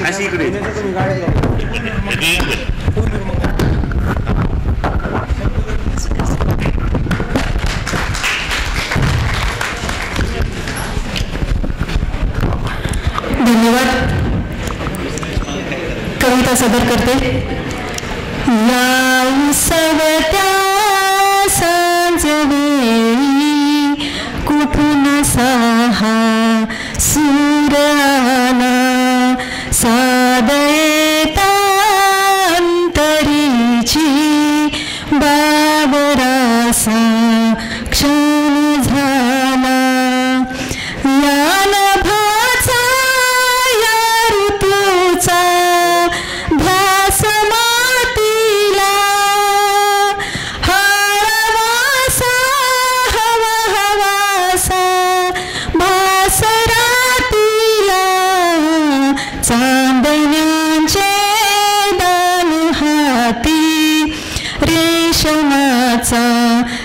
अशी इकडे धन्यवाद. कविता सादर करते. या उसवत्या सांजवेळी कुठून सहा सूर आला सादयता अंतरीची बाबरासा क्षण झाला. या नभाचा या ऋतूचा ध्यास मातीला हळवासा हवा हवासा भास रातीला. चांदण्याचे दान हाती रेशमाचा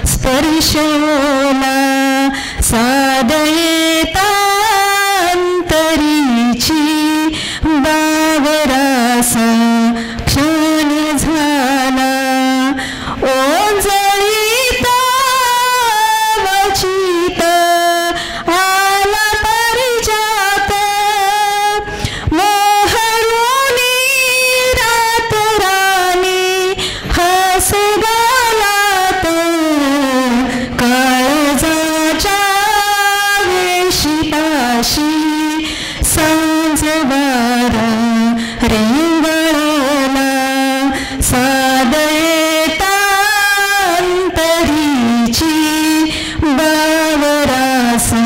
स्पर्श ओला सादयता अंतरीची बावरासा क्षण झाला. ओंजळीत वचित आला परिजात मोहरुनी रात राणी हस गालात. काळजाच्या वेशिपाशी सांज वारा रेंगाळला सादयता अंतरीची बावरासा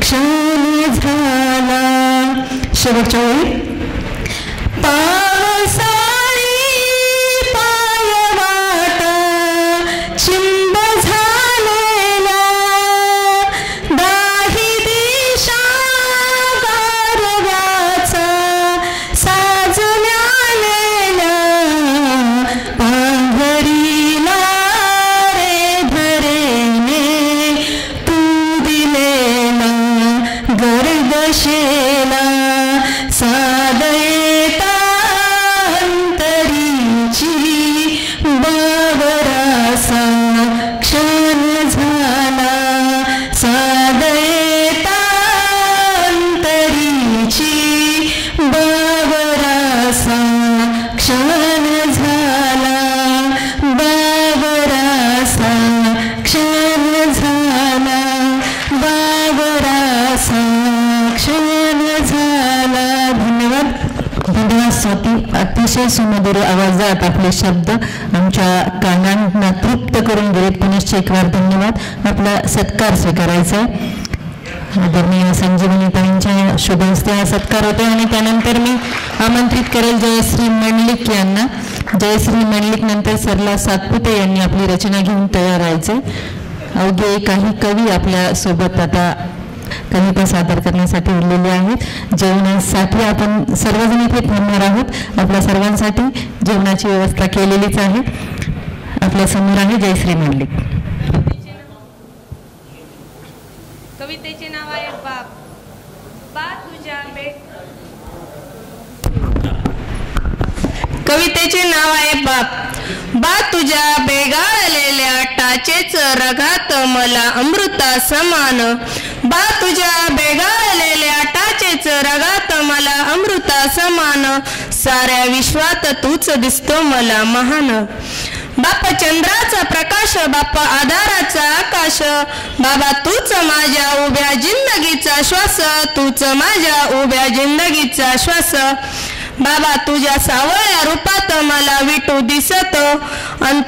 क्षण झाला. शेवटच्या वेळी पावसाळी पायवाटा चिंब झालेला दाही दिशा गारव्याचा साज न्यालेला. पांघरीला रे धरेने तू दिलेला गर्दशेला सादयता अंतरीची बावरासा क्षण झाला. सादयता अंतरीची बावरासा क्षण झाला. बावरासा क्षण झाला. बावरासा क्षण झाला. धन्यवाद. धन्यवाद स्वाती. अतिशय सुमधुर आवाजात आपले शब्द आमच्या कानांना तृप्त करून गेलेत. पुनश्च एक वार धन्यवाद. आपला सत्कार स्वीकारायचा आहे. आदरणीय संजीवनी ताईंच्या शुभ हस्ते हा सत्कार होतो आणि त्यानंतर मी आमंत्रित करेल जयश्री मंडलिक यांना. जयश्री मंडलिक नंतर सरला सातपुते यांनी आपली रचना घेऊन तयार व्हायचे. अवघे काही कवी आपल्या सोबत आता कविता सादर करण्यासाठी उरलेले आहेत. जेवणासाठी आपण सर्वजण इथे थांबणार आहोत. आपल्या सर्वांसाठी जेवणाची व्यवस्था केलेलीच आहे. आपल्या समोर आहे जयश्री मंडलिक. कवितेचे नाव आहे बाप. कवितेचे नाव आहे बाप. बा तुझ्या बेगाळलेल्या टाचेच रगात मला अमृता समान. बा तुझ्या बेगाळलेल्या टाचेच रगात मला अमृता समान. साऱ्या विश्वात तूच दिसतो मला महान. बाप चंद्राचा प्रकाश, बाप आधाराचा आकाश. बाबा तूच माझ्या उभ्या जिंदगीचा श्वास. तूच माझ्या उभ्या जिंदगीचा श्वास. बाबा तुझ्या सावळ्या रूपात मला विटू दिसत अन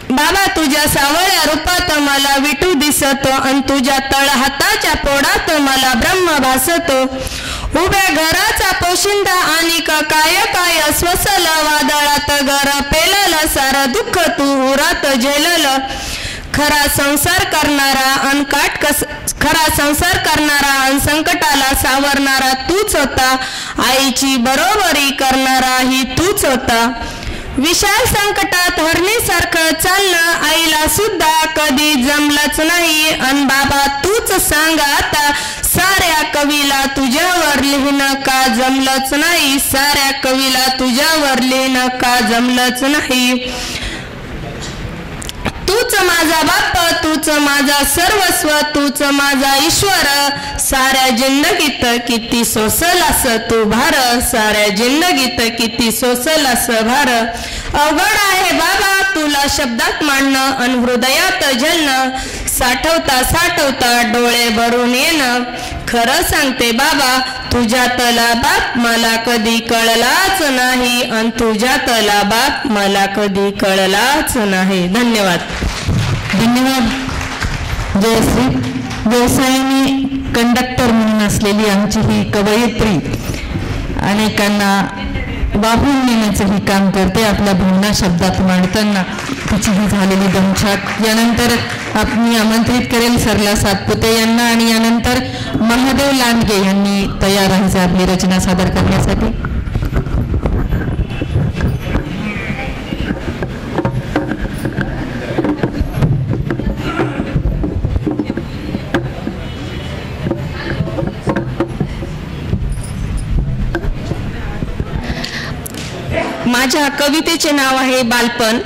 बाबा तुझ्या सावळ्या रूपात मला विटू दिसत अन तुझ्या तळहाताच्या पोडात मला ब्रह्म भासत. उभ्या घराचा पोशिंदा आणि काय काय स्वसल वादळात घर पेलल सारं दुःख तू उरात झेलल. खरा संसार करणारा अन संकटाला सावरणारा तूच होता. आईची बरोबरी करणारा ही तूच होता. विशाल संकटात हरणीसारखं चालणं आईला सुद्धा कधी जमलंच नाही. अन बाबा तूच सांग आता साऱ्या कवीला तुझ्यावर लिहिणं का जमलंच नाही. साऱ्या कवीला तुझ्यावर लिहिणं का जमलंच नाही. तूच माझा बाप, तूच माझा सर्वस्व, तूच माझा ईश्वर. साऱ्या जिंदगीत किती सोसल असं तू भार. साऱ्या जिंदगीत किती सोसल असं भार. अवघड आहे बाबा तुला शब्दात मांडणं अन हृदयात झेलणं. साठवता साठवता डोळे भरून येणं. खरं सांगते बाबा तुझ्यातला बाप मला कधी कळलाच नाही. अन तुझ्यातला बाप मला कधी कळलाच नाही. धन्यवाद. धन्यवाद जयश्री. व्यवसायाने कंडक्टर म्हणून असलेली आमची ही कवयित्री अनेकांना वाहून नेण्याचंही काम करते. आपल्या भावना शब्दात मांडताना तिची ही झालेली दमछाक. यानंतर मी आमंत्रित करेल सरला सातपुते यांना आणि यानंतर महादेव लांडगे यांनी तयार राहायचं आपली रचना सादर करण्यासाठी. माझ्या कवितेचे नाव आहे बालपण.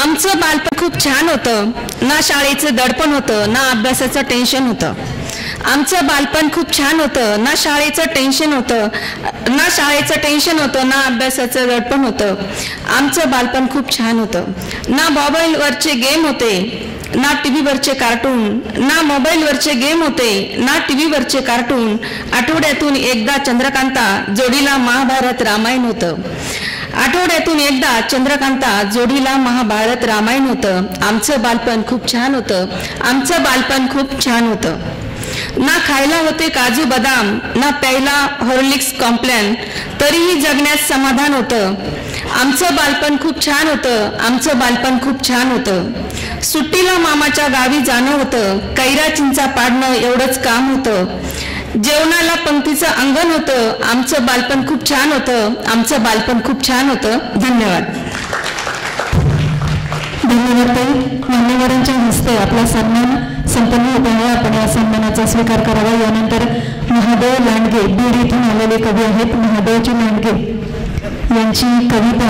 आमचं बालपण खूप छान होतं. ना शाळेचं दडपण होतं ना अभ्यासाचं टेन्शन होतं. आमचं बालपण खूप छान होतं. ना शाळेचं टेन्शन होतं ना अभ्यासाचं दडपण होतं. आमचं बालपण खूप छान होतं. ना मोबाईलवरचे गेम होते ना टीव्हीवरचे कार्टून. ना मोबाईलवरचे गेम होते ना टीव्हीवरचे कार्टून. आठवड्यातून एकदा चंद्रकांता जोडीला महाभारत रामायण होतं. आठवड्यातून एकदा चंद्रकांता जोडीला महाभारत रामायण होतं. आमचं बालपण खूप छान होतं. आमचं बालपण खूप छान होतं. ना खायला होते काजू बदाम ना प्यायला हॉर्लिक्स कॉम्प्लॅन तरीही जगण्यात समाधान होतं. आमचं बालपण खूप छान होतं. आमचं बालपण खूप छान होतं. सुट्टीला मामाच्या गावी जाणं होतं. कैरा चिंचा पाडणं एवढंच काम होतं. जेवणाला पंक्तीचं अंगण होतं. आमचं बालपण खूप छान होतं. आमचं बालपण खूप छान होतं. धन्यवाद. धन्यवाद ताई. मान्यवरांच्या हस्ते आपला सन्मान संपन्न होत आहे. आपण या सन्मानाचा स्वीकार करावा. यानंतर महादेव लांडगे बीड इथून आलेले कवी आहेत. महादेवजी लांडगे यांची कविता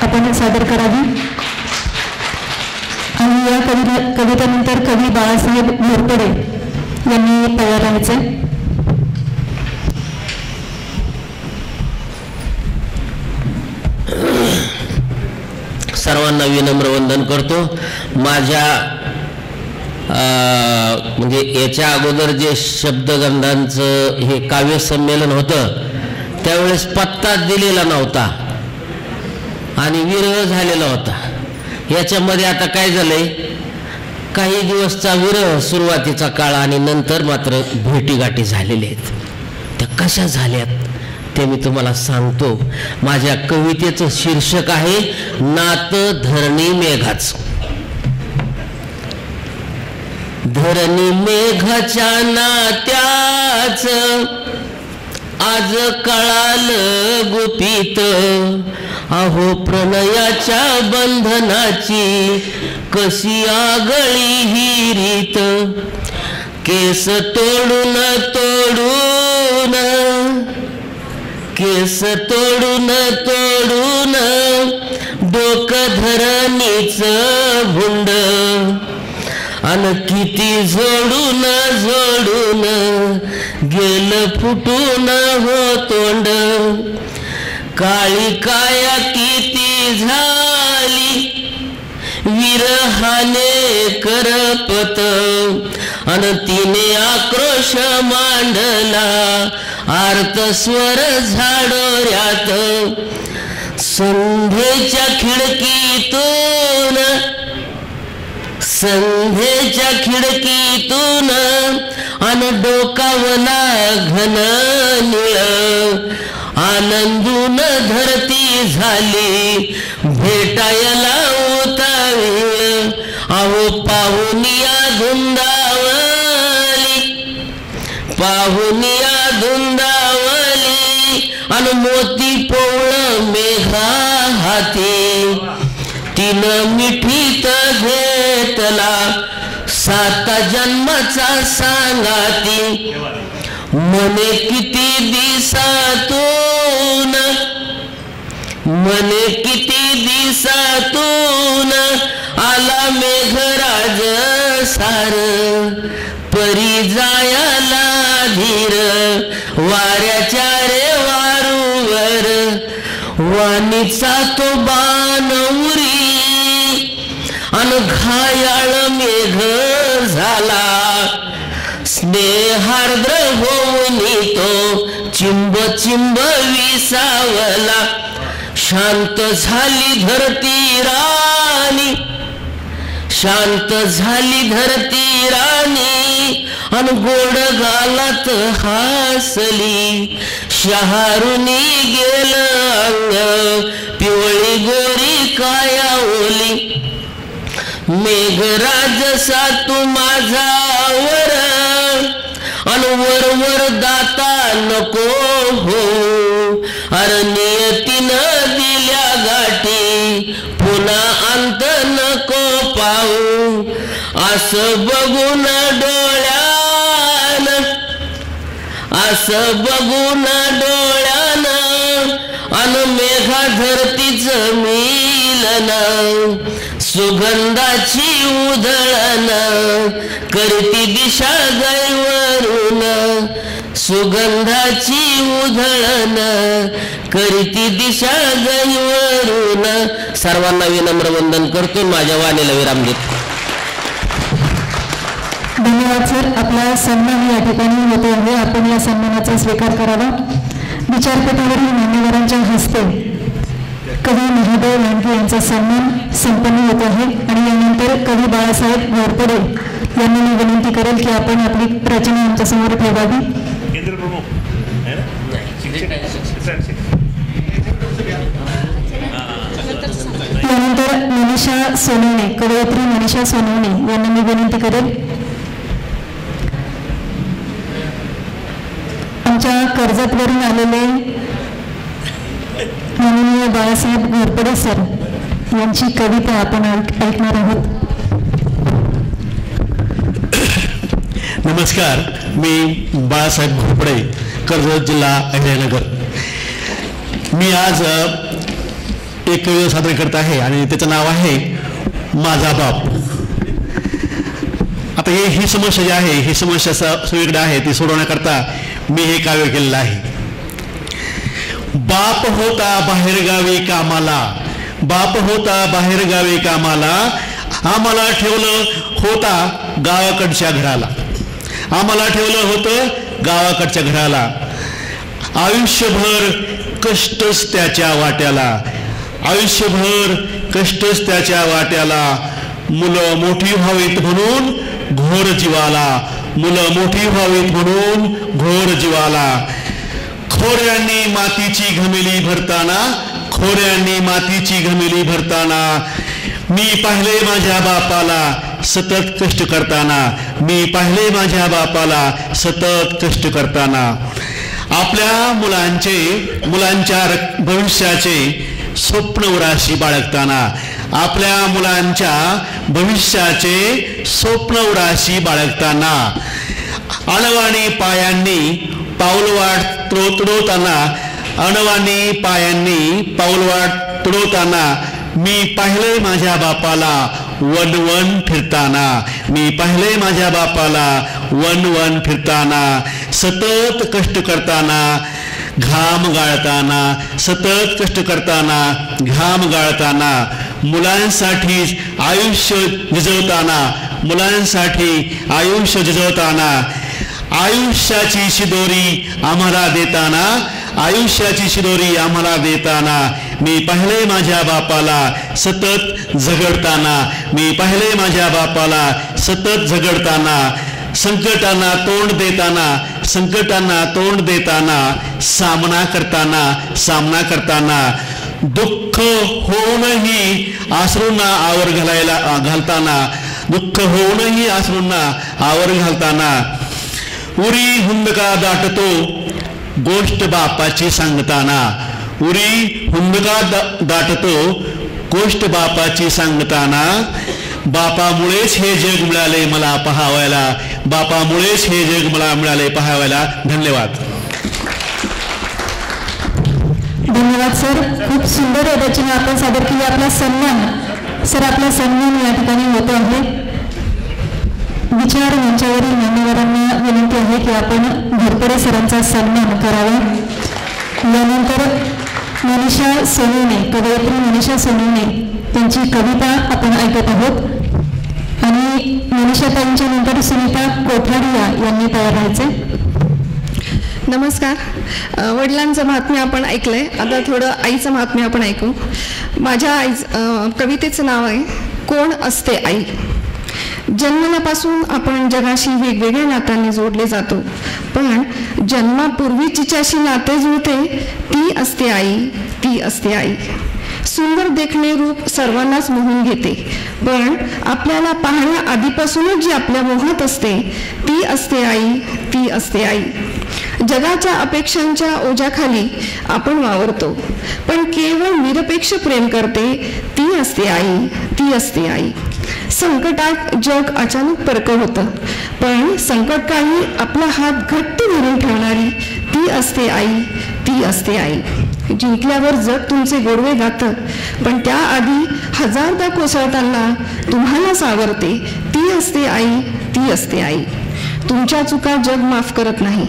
आपण सादर करावी आणि या कवितेनंतर कवी बाळासाहेब घोरपडे यांनी तयार राहायचे. सर्वांना विनम्र वंदन करतो. माझ्या म्हणजे याच्या अगोदर जे शब्दगंधांचं हे काव्य संमेलन होतं त्यावेळेस पत्ता दिलेला नव्हता आणि विरह झालेला होता. याच्यामध्ये आता काय झालंय, काही दिवसचा विरह सुरुवातीचा काळ आणि नंतर मात्र भेटीगाठी झालेल्या आहेत. त्या कशा झाल्यात ते मी तुम्हाला सांगतो. माझ्या कवितेचं शीर्षक आहे नात धरणी मेघाच. धरणी मेघाच्या नात्याच आज कळालं गुपित. अहो प्रणयाच्या बंधनाची कशी आगळी ही रीत. केस तोडून तोडून केस तोडून तोडून डोकं धरणीच भुंड. अन किती झोडून झोडून गेलं फुटून हो तोंड. काळी काया किती झाली विरहाने करपत. अन तिने आक्रोश मांडला आर्त स्वर झाडोऱ्यात. संध्येच्या खिडकीतून अन डोकावला घन निळ. आनंदून धरती झाली भेटायला उतावीळ. अहो पाहुनिया धुंदावली पाहुनिया धुंदावली अन मोती पोवळ मेघा हाती तिनं मिठीत घेतला 7 जन्माचा सांगाती मने किती दिवसातून मने किती दिवसातून आला मेघराज सार परी जायाला धीर वाऱ्याच्या रे वारूवर वाणीचा तो बाण उरी अन घायाळ मेघ झाला स्नेहार्द्र होऊन तो चिंब चिंब विसावला शांत झाली धरती राणी शांत झाली धरती राणी अन गोड गालात हासली शहारुनी गेल अंग पिवळी गोरी काया ओली मेघराज सातू माझा वर अन वर वर दाता नको हो अरे नियतीनं दिल्या गाठी पुन्हा अंत नको पाहू असं बघून डोळ्यान असं बघून डोळ्यान अन मेघा धरतीच मिलन सुगंधाची उधळण करती दिशा गैवरून सुगंधाची उधळण करती दिशा गैवरून सर्वांना विनम्र वंदन करतो माझ्या वाणीला विराम देतो. धन्यवाद सर. आपला सन्मान या ठिकाणी होतो आहे. आपण या सन्मानाचा स्वीकार करावा. विचारपीठावरील मान्यवरांच्या हस्ते कवी महादेव लांडगे यांचा सन्मान संपन्न होत आहे आणि यानंतर कवी बाळासाहेब घोरपडे यांनी मी विनंती करेल की आपण आपली रचना आमच्यासमोर ठेवावी. त्यानंतर मनीषा सोनवणे कवयित्री मनीषा सोनवणे यांना मी विनंती करेल. आमच्या कर्जतवरून आलेले माननीय बाळासाहेब घोरपडे सर यांची कविता आपण ऐकणार आहोत. नमस्कार, मी बाळासाहेब घोरपडे, कर्जत जिल्हा अहिल्यानगर. मी आज एक कविता सादर करत आहे आणि त्याचं नाव आहे माझा बाप. आता ही समस्या जी आहे, ही समस्या सगळीकडे आहे, ती सोडवण्याकरता मी हे काव्य केलेलं आहे. बाप होता बाहेरगावी कामाला, बाप होता बाहेरगावी कामाला, आम्हाला ठेवलं होता गावाकडच्या घराला, आम्हाला ठेवलं होतं गावाकडच्या घराला. आयुष्यभर कष्टच त्याच्या वाट्याला, आयुष्यभर कष्टच त्याच्या वाट्याला. मुलं मोठी व्हावीत म्हणून घोर जीवाला, मुलं मोठी व्हावीत म्हणून घोर जीवाला. खोऱ्यांनी मातीची घमेली भरताना, खोऱ्यांनी मातीची घमेली भरताना, मी पाहिले माझ्या बापाला सतत कष्ट करताना, मी पाहिले माझ्या बापाला सतत कष्ट करताना. आपल्या मुलांच्या भविष्याचे स्वप्न उराशी बाळगताना, आपल्या मुलांच्या भविष्याचे स्वप्न उराशी बाळगताना. अणवाणी पायांनी पाऊलवाट तुडवताना, अणवाणी पायांनी पाऊलवाट तुडवताना, मी पाहिले माझ्या बापाला वन वन फिरताना, मी पाहिले माझ्या बापाला वन वन फिरताना. सतत कष्ट करताना, घाम गाळताना, सतत कष्ट करताना, घाम गाळताना. मुलांसाठी आयुष्य झिजवताना, मुलांसाठी आयुष्य झिजवताना. आयुष्याची शिदोरी आम्हाला देताना, आयुष्याची शिदोरी आम्हाला देताना. मी पाहिले माझ्या बापाला सतत झगडताना, मी पाहिले माझ्या बापाला सतत झगडताना. संकटांना तोंड देताना, संकटांना तोंड देताना, सामना करताना, सामना करताना. दुःख होऊनही अश्रूंना आवर घालताना, दुःख होऊनही अश्रूंना आवर घालताना. उरी हुंदका दाटतो गोष्ट बापाची सांगताना, उरी हुंदका दाटतो गोष्ट बापाची सांगताना, बापामुळेच हे जग मिळाले मला पहावायला, बापामुळेच हे जग मला मिळाले पहावायला. धन्यवाद. धन्यवाद सर. खूप सुंदर रचना आपण सादर केली. आपला सन्मान सर, आपला सन्मान या ठिकाणी होतो आहे. विचार मंचावरील मान्यवरांना विनंती आहे की आपण घोरपडे सरांचा सन्मान करावा. यानंतर मनीषा सोनवणे, कवयित्री मनीषा सोनवणे त्यांची कविता आपण ऐकत आहोत आणि मनीषाताईंच्या नंतर सुनीता कोठाडिया यांनी तयार व्हायचे. नमस्कार. वडिलांचं महात्म्य आपण ऐकलंय, आता थोडं आईचं महात्म्य आपण ऐकू. माझ्या कवितेचं नाव आहे कोण असते आई. जन्मल्यापासून आपण जगाशी वेगवेगळ्या नात्यांनी जोडले जातो, पण जन्मापूर्वी जिच्याशी नाते जुळते ती असते आई, ती असते आई. सुंदर देखणे रूप सर्वांनाच मोहून घेते, पण आपल्याला पाहण्या आधीपासूनच जी आपल्या मोहात असते ती असते आई, ती असते आई. जगाच्या अपेक्षांच्या ओझ्याखाली आपण वावरतो, पण केवळ निरपेक्ष प्रेम करते ती असते आई, ती असते आई. संकटात जग अचानक परक होतं, पण संकटकाळी आपला हात घट्ट धरून ठेवणारी ती असते आई, ती असते आई. जिंकल्यावर जग तुमचे गोडवे गातं, पण त्याआधी हजारदा कोसळताना तुम्हाला सावरते ती असते आई, ती असते आई. तुमच्या चुका जग माफ करत नाही,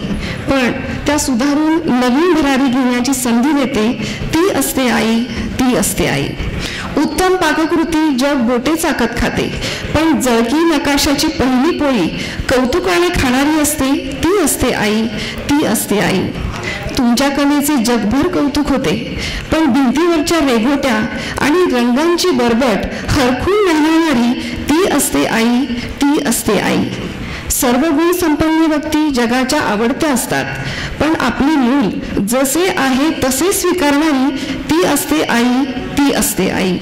पण त्या सुधारून नवीन भरारी घेण्याची संधी देते ती असते आई, ती असते आई. उत्तम पाककृती जग बोटे चाकत खाते, पण जळकी नकाशाची पहिली पोळी कौतुकाने खाणारी असते ती असते आई, ती असते आई. तुमच्या कलेचे जगभर कौतुक होते, पण भिंतीवरच्या रेघोट्या आणि रंगांची बरबट हरखून मिळणारी ती असते आई, ती असते आई. सर्व गुण संपन्न व्यक्ती जगाच्या आवडत्या असतात, पण आपले मूल जसे आहे तसे स्वीकारणारी ती असते आई, ती असते आई.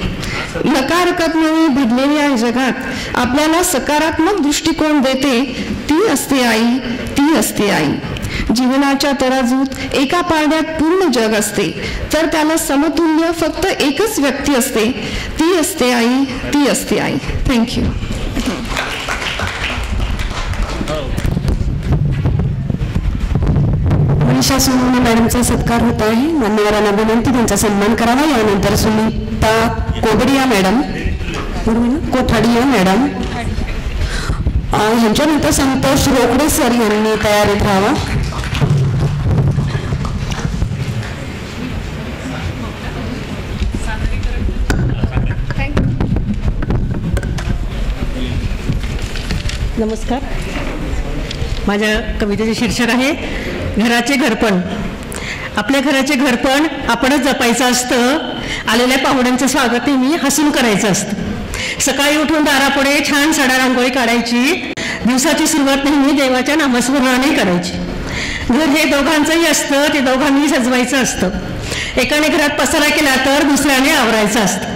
नकारात्मकपणे भरलेल्या जगात आपल्याला सकारात्मक दृष्टिकोन देते ती असते आई, ती असते आई. जीवनाच्या तराजूत एका पारड्यात पूर्ण जग असते, तर त्याला समतुल्य फक्त एकच व्यक्ती असते ती असते आई, ती असते आई. थँक्यू. मनीषा सोनवणे मॅडमचा सत्कार होत आहे. मान्यवरांना विनंती त्यांचा सन्मान करावा. यानंतर सुनीता कोबडिया मॅडम, कोठाडिया मॅडम, ह्यांच्यानंतर संतोष रोकडे सर यांनी तयारीत राहावा. नमस्कार. माझ्या कवितेचे शीर्षक आहे घराचे घरपण. आपल्या घराचे घरपण आपणच जपायचं असतं. आलेल्या पाहुण्यांचं स्वागत नेहमी हसून करायचं असतं. सकाळी उठून दारापुढे छान सडा रांगोळी काढायची. दिवसाची सुरुवात नेहमी देवाच्या नामस्मरणाने करायची. घर हे दोघांचंही असतं, ते दोघांनी सजवायचं असतं. एकाने घरात पसारा केला तर दुसऱ्याने आवरायचं असतं.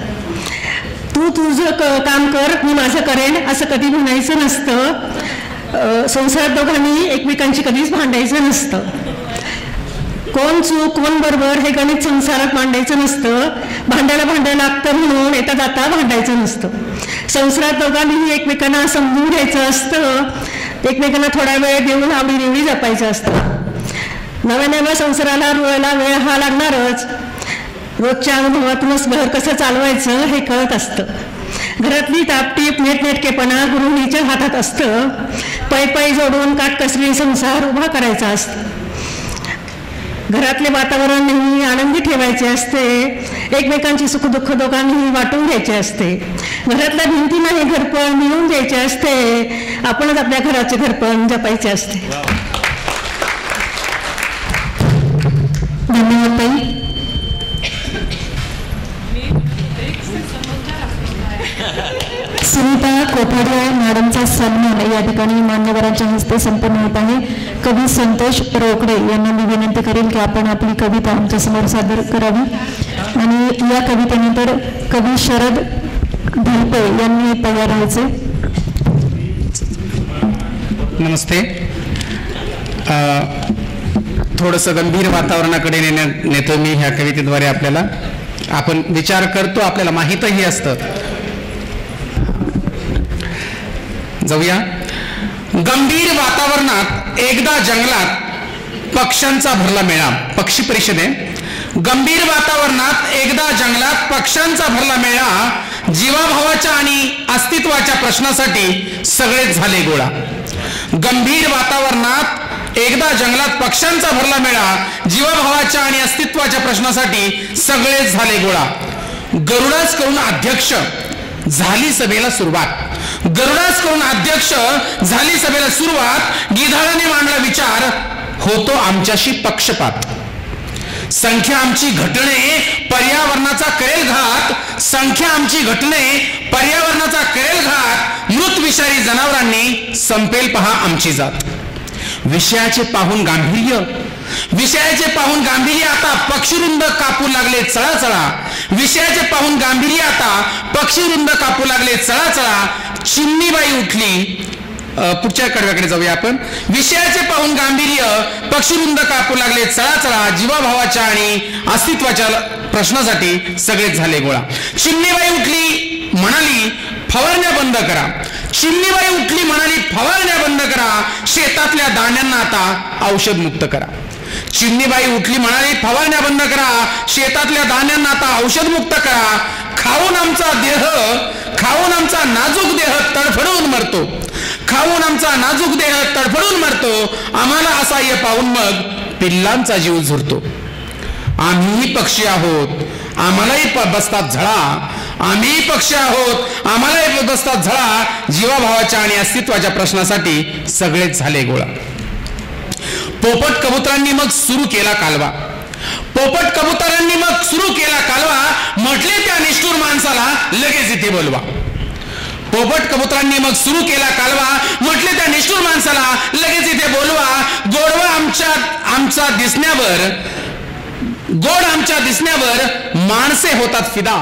तू तुझं काम कर, मी माझं करेन असं कधी म्हणायचं नसतं. संसारात दोघांनी एकमेकांची कधीच भांडायचं नसतं. कोण चूक कोण बरोबर हे गणित संसारात मांडायचं नसतं. भांडायला लागतं म्हणून येता जाता भांडायचं नसतं. संसारात दोघांनीही एकमेकांना समजून घ्यायचं असतं. एकमेकांना थोडा वेळ देऊन आवडीनिवडी जपायचं असतं. नव्या संसाराला रुळायला वेळ हा लागणारच. रोजच्या अनुभवातूनच घर कसं चालवायचं हे कळत असतं. घरातली टापटीप नेटनेटकेपणा गृहिणीच्या हातात असतं. पायी जोडून काटकसरी संसार उभा करायचा असतो. घरातले वातावरण नेहमी आनंदी ठेवायचे असते. एकमेकांची सुखदुःख दोघांनीही वाटून घ्यायचे असते. घरातल्या भिंतींना हे घरपण मिळवून द्यायचे असते. आपणच आपल्या घराचे घरपण जपायचे असते. धन्यवाद ताई. सुनीता कोठाडिया मॅडमचा सन्मान या ठिकाणी मान्यवरांच्या हस्ते संपन्न होत आहे. कवी संतोष रोकडे यांना मी विनंती करेल की आपण आपली कविता आमच्यासमोर सादर करावी. आणि या कवितेनंतर कवी शरद धलपे यांनी तयार व्हायचे. नमस्ते. थोडंसं गंभीर वातावरणाकडे नेतो मी ह्या कवितेद्वारे. आपल्याला आपण विचार करतो, आपल्याला माहीतही असतं. जाऊया. गंभीर वातावरणात एकदा जंगलात पक्ष्यांचा भरला मेळा. पक्षी परिषद आहे. गंभीर वातावरणात एकदा जंगलात पक्ष्यांचा भरला मेळा, जीवाभावाच्या आणि अस्तित्वाच्या प्रश्नासाठी सगळेच झाले गोळा. गंभीर वातावरणात एकदा जंगलात पक्ष्यांचा भरला मेळा, जीवाभावाच्या आणि अस्तित्वाच्या प्रश्नासाठी सगळेच झाले गोळा. गरुडाच करून अध्यक्ष झाली सभेला सुरुवात. गरुडाच करून अध्यक्ष झाली सभेला सुरुवात. गिधाडाने मांडला विचार, होतो आमच्याशी पक्षपात. संख्या आमची घटणे पर्यावरणाचा करेल घात. संख्या आमची घटने पर्यावरणाचा करेल घात. मृत विषारी जनावरांनी संपेल पहा आमची जात. विषयाचे पाहून गांभीर्य, विषयाचे पाहून गांभीर्य आता पक्षीवृंद कापू लागले चळाचळा. विषयाचे पाहून गांभीर्य आता पक्षीवृंद कापू लागले चळाचळा. चिमणीबाई उठली. पुढच्या कडव्याकडे जाऊया आपण. विषयाचे पाहून गांभीर्य पक्षीवृंद कापू लागले चळाचळा, जीवाभावाच्या आणि अस्तित्वाच्या प्रश्नासाठी सगळेच झाले गोळा. चिमणीबाई उठली म्हणाली फवारण्या बंद करा. चिमणीबाई उठली म्हणाली फवारण्या बंद करा. शेतातल्या दाण्यांना आता औषध मुक्त करा. चिमणीबाई उठली म्हणाली फवारण्या बंद करा. शेतातल्या दाण्यांना आता औषध मुक्त करा. खाऊन आमचा देह, खाऊन आमचा नाजूक देह तडफडून मरतो. खाऊन आमचा नाजूक देह तडफडून मरतो. आम्हाला असहाय्य पाहून मग पिल्लांचा जीव झुरतो. आम्हीही पक्षी आहोत, आम्हालाही बसतात झळा. आम्ही पक्षी आहोत, आम्हालाही बसतात झळा. जीवाभावाच्या आणि अस्तित्वाच्या प्रश्नासाठी सगळेच झाले गोळा. पोपट कबुतरांनी मग सुरू केला कालवा. पोपट कबुतरांनी मग सुरू केला कालवा. म्हटले त्या निष्ठुर माणसाला लगेच इथे बोलवा. पोपट कबुतरांनी मग सुरू केला कालवा. म्हटले त्या निष्ठुर माणसाला लगेच इथे बोलवा. गोडवा आमच्या दिसण्यावर, गोड आमच्या दिसण्यावर माणसे होतात फिदा.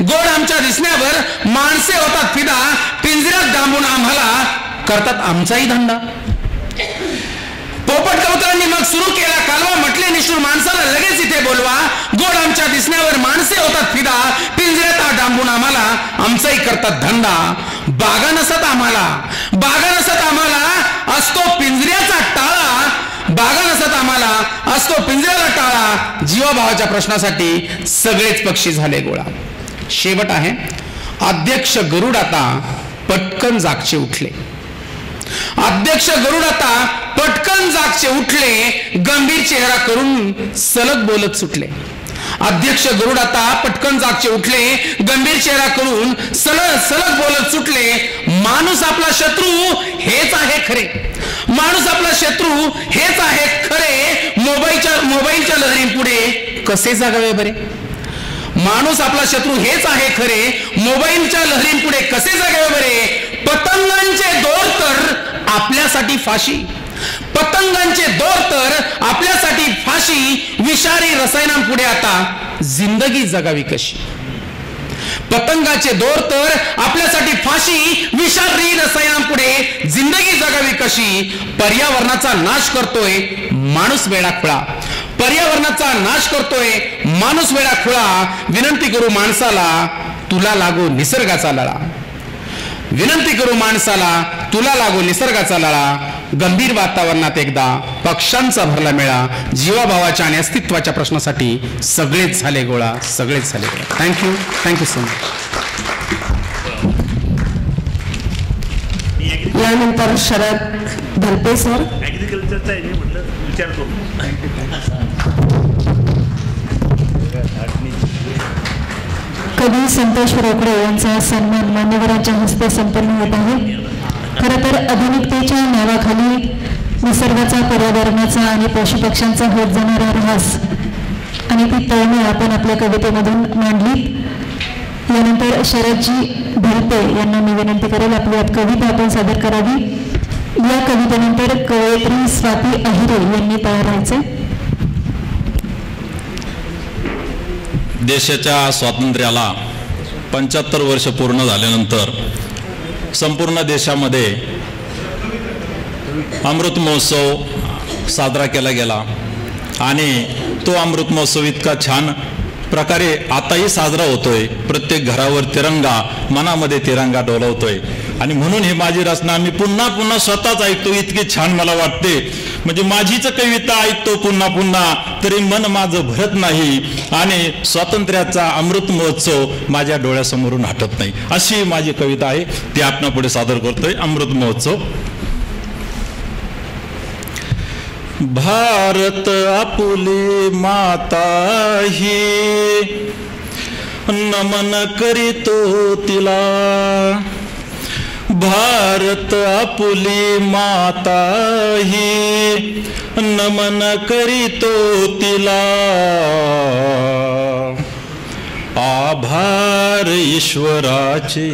गोड आमच्या दिसण्यावर माणसे होतात फिदा. पिंजऱ्यात डांबून आम्हाला करतात आमचाही धंदा. पोपट कबुतरांनी मग सुरू केला कालवा. म्हटले निष्ठुर माणसाला लगेच इथे बोलवा. गोड आमच्या दिसण्यावर माणसे होतात फिदा. पिंजऱ्यात डांबून आम्हाला आमचाही करतात धंदा. बागा नसत आम्हाला, बागा नसत आम्हाला असतो पिंजऱ्याचा टाळा. बागा नसत आम्हाला असतो पिंजऱ्याला टाळा. जीवाभावाच्या प्रश्नासाठी सगळेच पक्षी झाले गोळा. शेवट आहे. अध्यक्ष गरुड आता पटकन जागचे उठले. अध्यक्ष गरुड आता पटकन जागचे उठले. गंभीर चेहरा करून सलग बोलत सुटले. अध्यक्ष गरुड आता पटकन जागचे उठले. गंभीर चेहरा करून सलग बोलत सुटले. माणूस आपला शत्रू हेच आहे खरे. माणूस आपला शत्रू हेच आहे खरे. मोबाईलच्या लहरींपुढे कसे जागावे बरे. माणूस आपला शत्रू हेच आहे खरे. मोबाईलच्या लहरींपुढे कसे जागावे बरे. पतंगांचे दोर तर आपल्यासाठी फाशी. पतंगांचे दोर तर आपल्यासाठी फाशी. विषारी रसायनांपुढे आता जिंदगी जगावी कशी. पतंगाचे दोर तर आपल्यासाठी फाशी. विषारी रसायनांपुढे जिंदगी जगावी कशी. पर्यावरणाचा नाश करतोय माणूस वेडाखुळा. पर्यावरणाचा नाश करतोय माणूस वेडाखुळा. विनंती करू माणसाला तुला लागो निसर्गाचा लळा. विनंती करू माणसाला तुला लागो निसर्गाचा लळा. गंभीर वातावरणात एकदा पक्ष्यांचा भरला मेळा. जीवाभावाच्या आणि अस्तित्वाच्या प्रश्नासाठी सगळेच झाले गोळा. सगळेच झाले गोळा. थँक्यू. Thank you so much. यानंतर शरद धलपे सर. ऍग्रिकल्चरचा आहे म्हटलं विचार करू. कवी संतोष रोकडे यांचा सन्मान मान्यवरांच्या हस्ते संपन्न होत आहे. खरं तर आधुनिकतेच्या नावाखाली निसर्गाचा, पर्यावरणाचा आणि पशुपक्ष्यांचा होत जाणारा ऱ्हास आणि ती तळमळ आपण आपल्या कवितेमधून मांडली. यानंतर शरदजी धलपे यांना मी विनंती करेल आपली कविता आपण सादर करावी. या कवितेनंतर कवयित्री स्वाती अहिरे यांनी तयार राहायचे. देशाच्या स्वातंत्र्याला 75 वर्ष पूर्ण झाल्यानंतर संपूर्ण देशामध्ये अमृत महोत्सव साजरा केला गेला. आणि तो अमृत महोत्सव इतका छान प्रकारे आताही साजरा होतोय. प्रत्येक घरावर तिरंगा, मनामध्ये तिरंगा डोलवतोय. आणि म्हणून ही माझी रचना मी पुन्हा पुन्हा स्वतःच ऐकतो, इतकी छान मला वाटते. म्हणजे माझीच कविता ऐकतो पुन्हा पुन्हा तरी मन माझं भरत नाही आणि स्वातंत्र्याचा अमृत महोत्सव माझ्या डोळ्यासमोरून हटत नाही. अशी माझी कविता आहे, ती आपणापुढे सादर करतोय. अमृत महोत्सव. भारत आपुले माता ही नमन करीतो तिला. भारत आपुली माता ही नमन करीतो तिला. आभार ईश्वराचे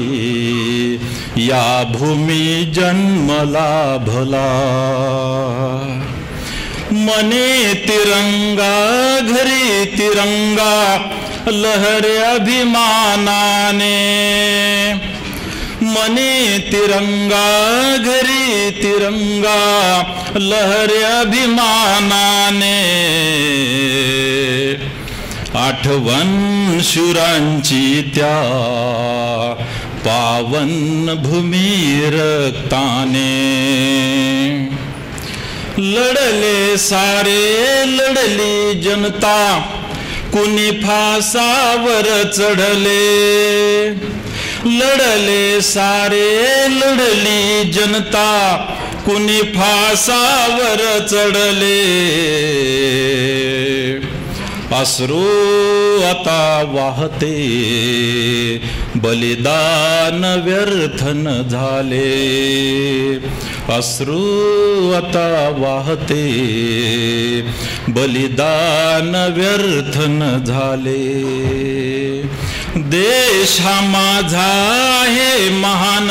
या भूमी जन्मला भला. मने तिरंगा घरी तिरंगा लहर अभिमानाने. मने तिरंगा घरी तिरंगा लहर अभिमानाने. आठवण शूरांची त्या पावन भूमी रक्ताने. लढले सारे लढली जनता कुणी फासावर चढले. लढले सारे लढली जनता कुणी फासावर चढले. अश्रू आता वाहते बलिदान व्यर्थन झाले. अश्रू आता वाहते बलिदान व्यर्थन झाले. देश हा माझा आहे महान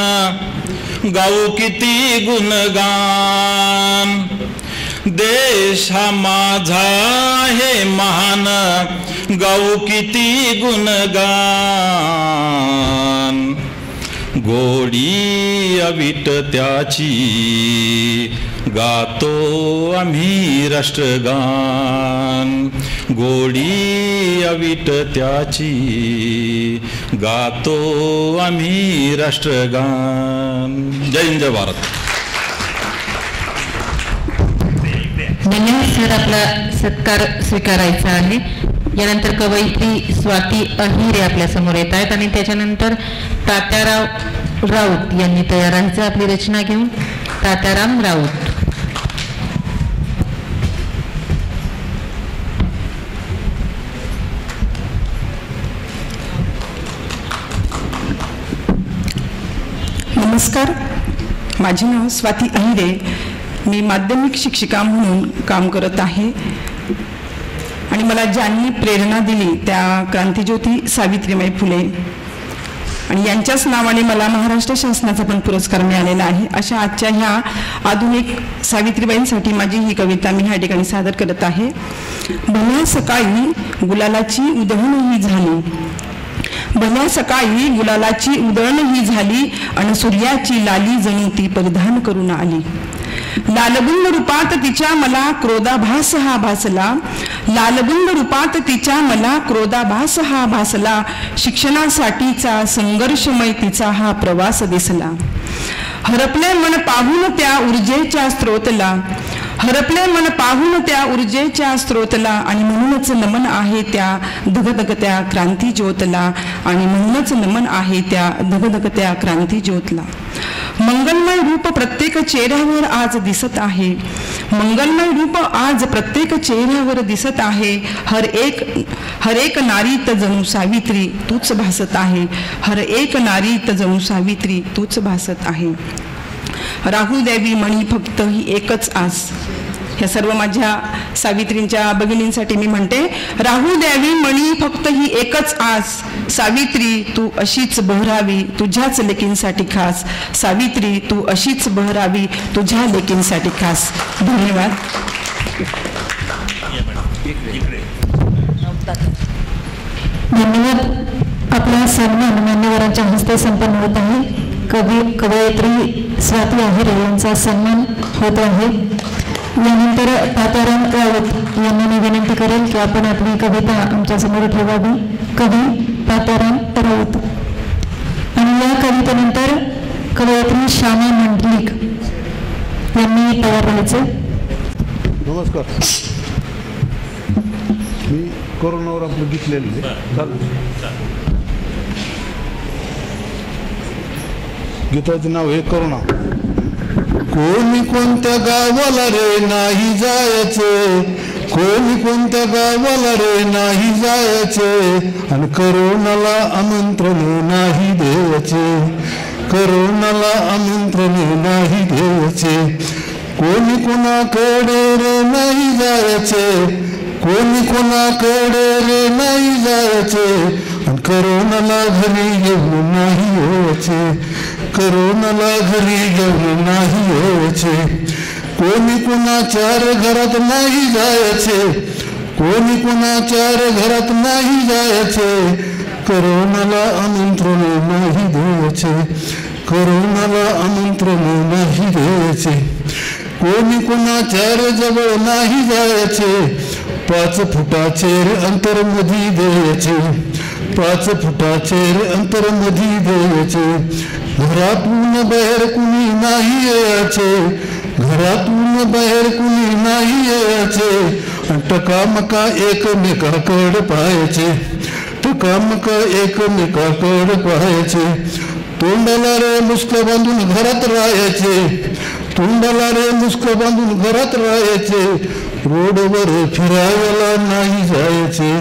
गाऊ किती गुणगान. देश हा माझा आहे महान गाऊ किती गुणगान. गोडी अविट त्याची गातो आम्ही राष्ट्रगान. गोडी अविट त्याची गातो आम्ही राष्ट्रगान. जय हिंद जय भारत. धन्यवाद सर. आपला सत्कार स्वीकारायचा आहे. यानंतर कवयित्री स्वाती अहिरे आपल्या समोर येत आहेत आणि त्याच्यानंतर तात्याराव राऊत यांनी तयार राहायचं आपली रचना घेऊन. तात्याराम राऊत. नमस्कार, माझे नाव स्वाती अहिरे. मी माध्यमिक शिक्षिका म्हणून काम करत आहे आणि मला ज्यांनी प्रेरणा दिली त्या क्रांतिज्योती सावित्रीबाई फुले आणि यांच्याच नावाने मला महाराष्ट्र शासनाचा पण पुरस्कार मिळालेला आहे. अशा आजच्या ह्या आधुनिक सावित्रीबाईंसाठी माझी ही कविता मी ह्या ठिकाणी सादर करत आहे. भल्या सकाळी गुलालाची उधळण ही झाली. भल्या सकाळी गुलालाची उधळण ही झाली आणि सूर्याची लाली जणू ती परिधान करून आली. लालबुंद रूपात तिच्या मला क्रोधाभास हा भासला. लालबुंद रूपात तिच्या मला क्रोधाभास हा भासला. शिक्षणासाठीचा संघर्षमय तिचा हा प्रवास दिसला. हरपले मन पाहून त्या ऊर्जेच्या स्रोतला. हरपले मन पाहून त्या ऊर्जेच्या स्रोतला आणि म्हणूनच नमन आहे त्या धगधगत्या क्रांती ज्योतला. आणि म्हणूनच नमन आहे त्या धगधगत्या क्रांती ज्योतला. मंगलमय रूप प्रत्येक चेहऱ्यावर आज दिसत आहे. मंगलमय रूप आज प्रत्येक चेहऱ्यावर दिसत आहे. हर एक नारीत जणू सावित्री तूच भासत आहे. हर एक नारीत जणू सावित्री तूच भासत आहे. राहुल देवी मणी फक्त ही एकच आस. ह्या सर्व माझ्या सावित्रींच्या भगिनींसाठी मी म्हणते, राहुल देवी मणी फक्त ही एकच आस. सावित्री तू अशीच बहरावी तुझ्याच लेकींसाठी खास. सावित्री तू अशीच बहरावी तुझ्या लेकींसाठी खास. धन्यवाद. धन्यवाद. आपला सन्मान मान्यवरांच्या हस्ते संपन्न होत आहे. कवयित्री स्वाती अहिरे यांचा सन्मान होत आहे. यानंतर तात्याराम राऊत यांना मी विनंती करेल की आपण आपली कविता आमच्या समोर ठेवावी. कवी तात्याराम राऊत. आणि या कवितेनंतर कवयित्री श्यामा मंडलिक यांनी तयार राहायचे. नमस्कार. मी कोरोनावर आपलं घेतलेलं गीताचं नाव हे करोना. कोणी कोणत्या गावाला रे नाही जायचं, कोणी कोणत्या गावाला रे नाही जायचं, आणि करोनाला आमंत्रण नाही द्यायचे, करोनाला आमंत्रण नाही द्यायचे. कोणी कोणाकडे रे नाही जायचे, कोणी कोणाकडे रे नाही जायचे, आणि करोनाला घरी घेऊन नाही यायचे, करोनाला घरी घेऊन नाही यायचे. कोणी कोणाच्या घरात नाही जायचे, कोणी कोणाच्या घरात नाही जायचे, करोनाला आमंत्रण नाही द्यायचे, करोनाला आमंत्रण नाही द्यायचे. कोणी कोणाच्या जवळ नाही जायचे, 5 फुटाचे अंतर मधी द्यायचे, 5 फुटाचे अंतर मधी द्यायचे. घरातून बाहेर कुणी नाही यायचे, घरातून बाहेर कुणी नाही यायचे, टकामका एकमेकाकडे पाहायचे, टकामका एकमेकाकडे पाहायचे. तोंडाला रे मुस्क बांधून घरात राहायचे, तोंडाला रे मुस्क बांधून घरात राहायचे. रोडवर फिरायला नाही जायचे,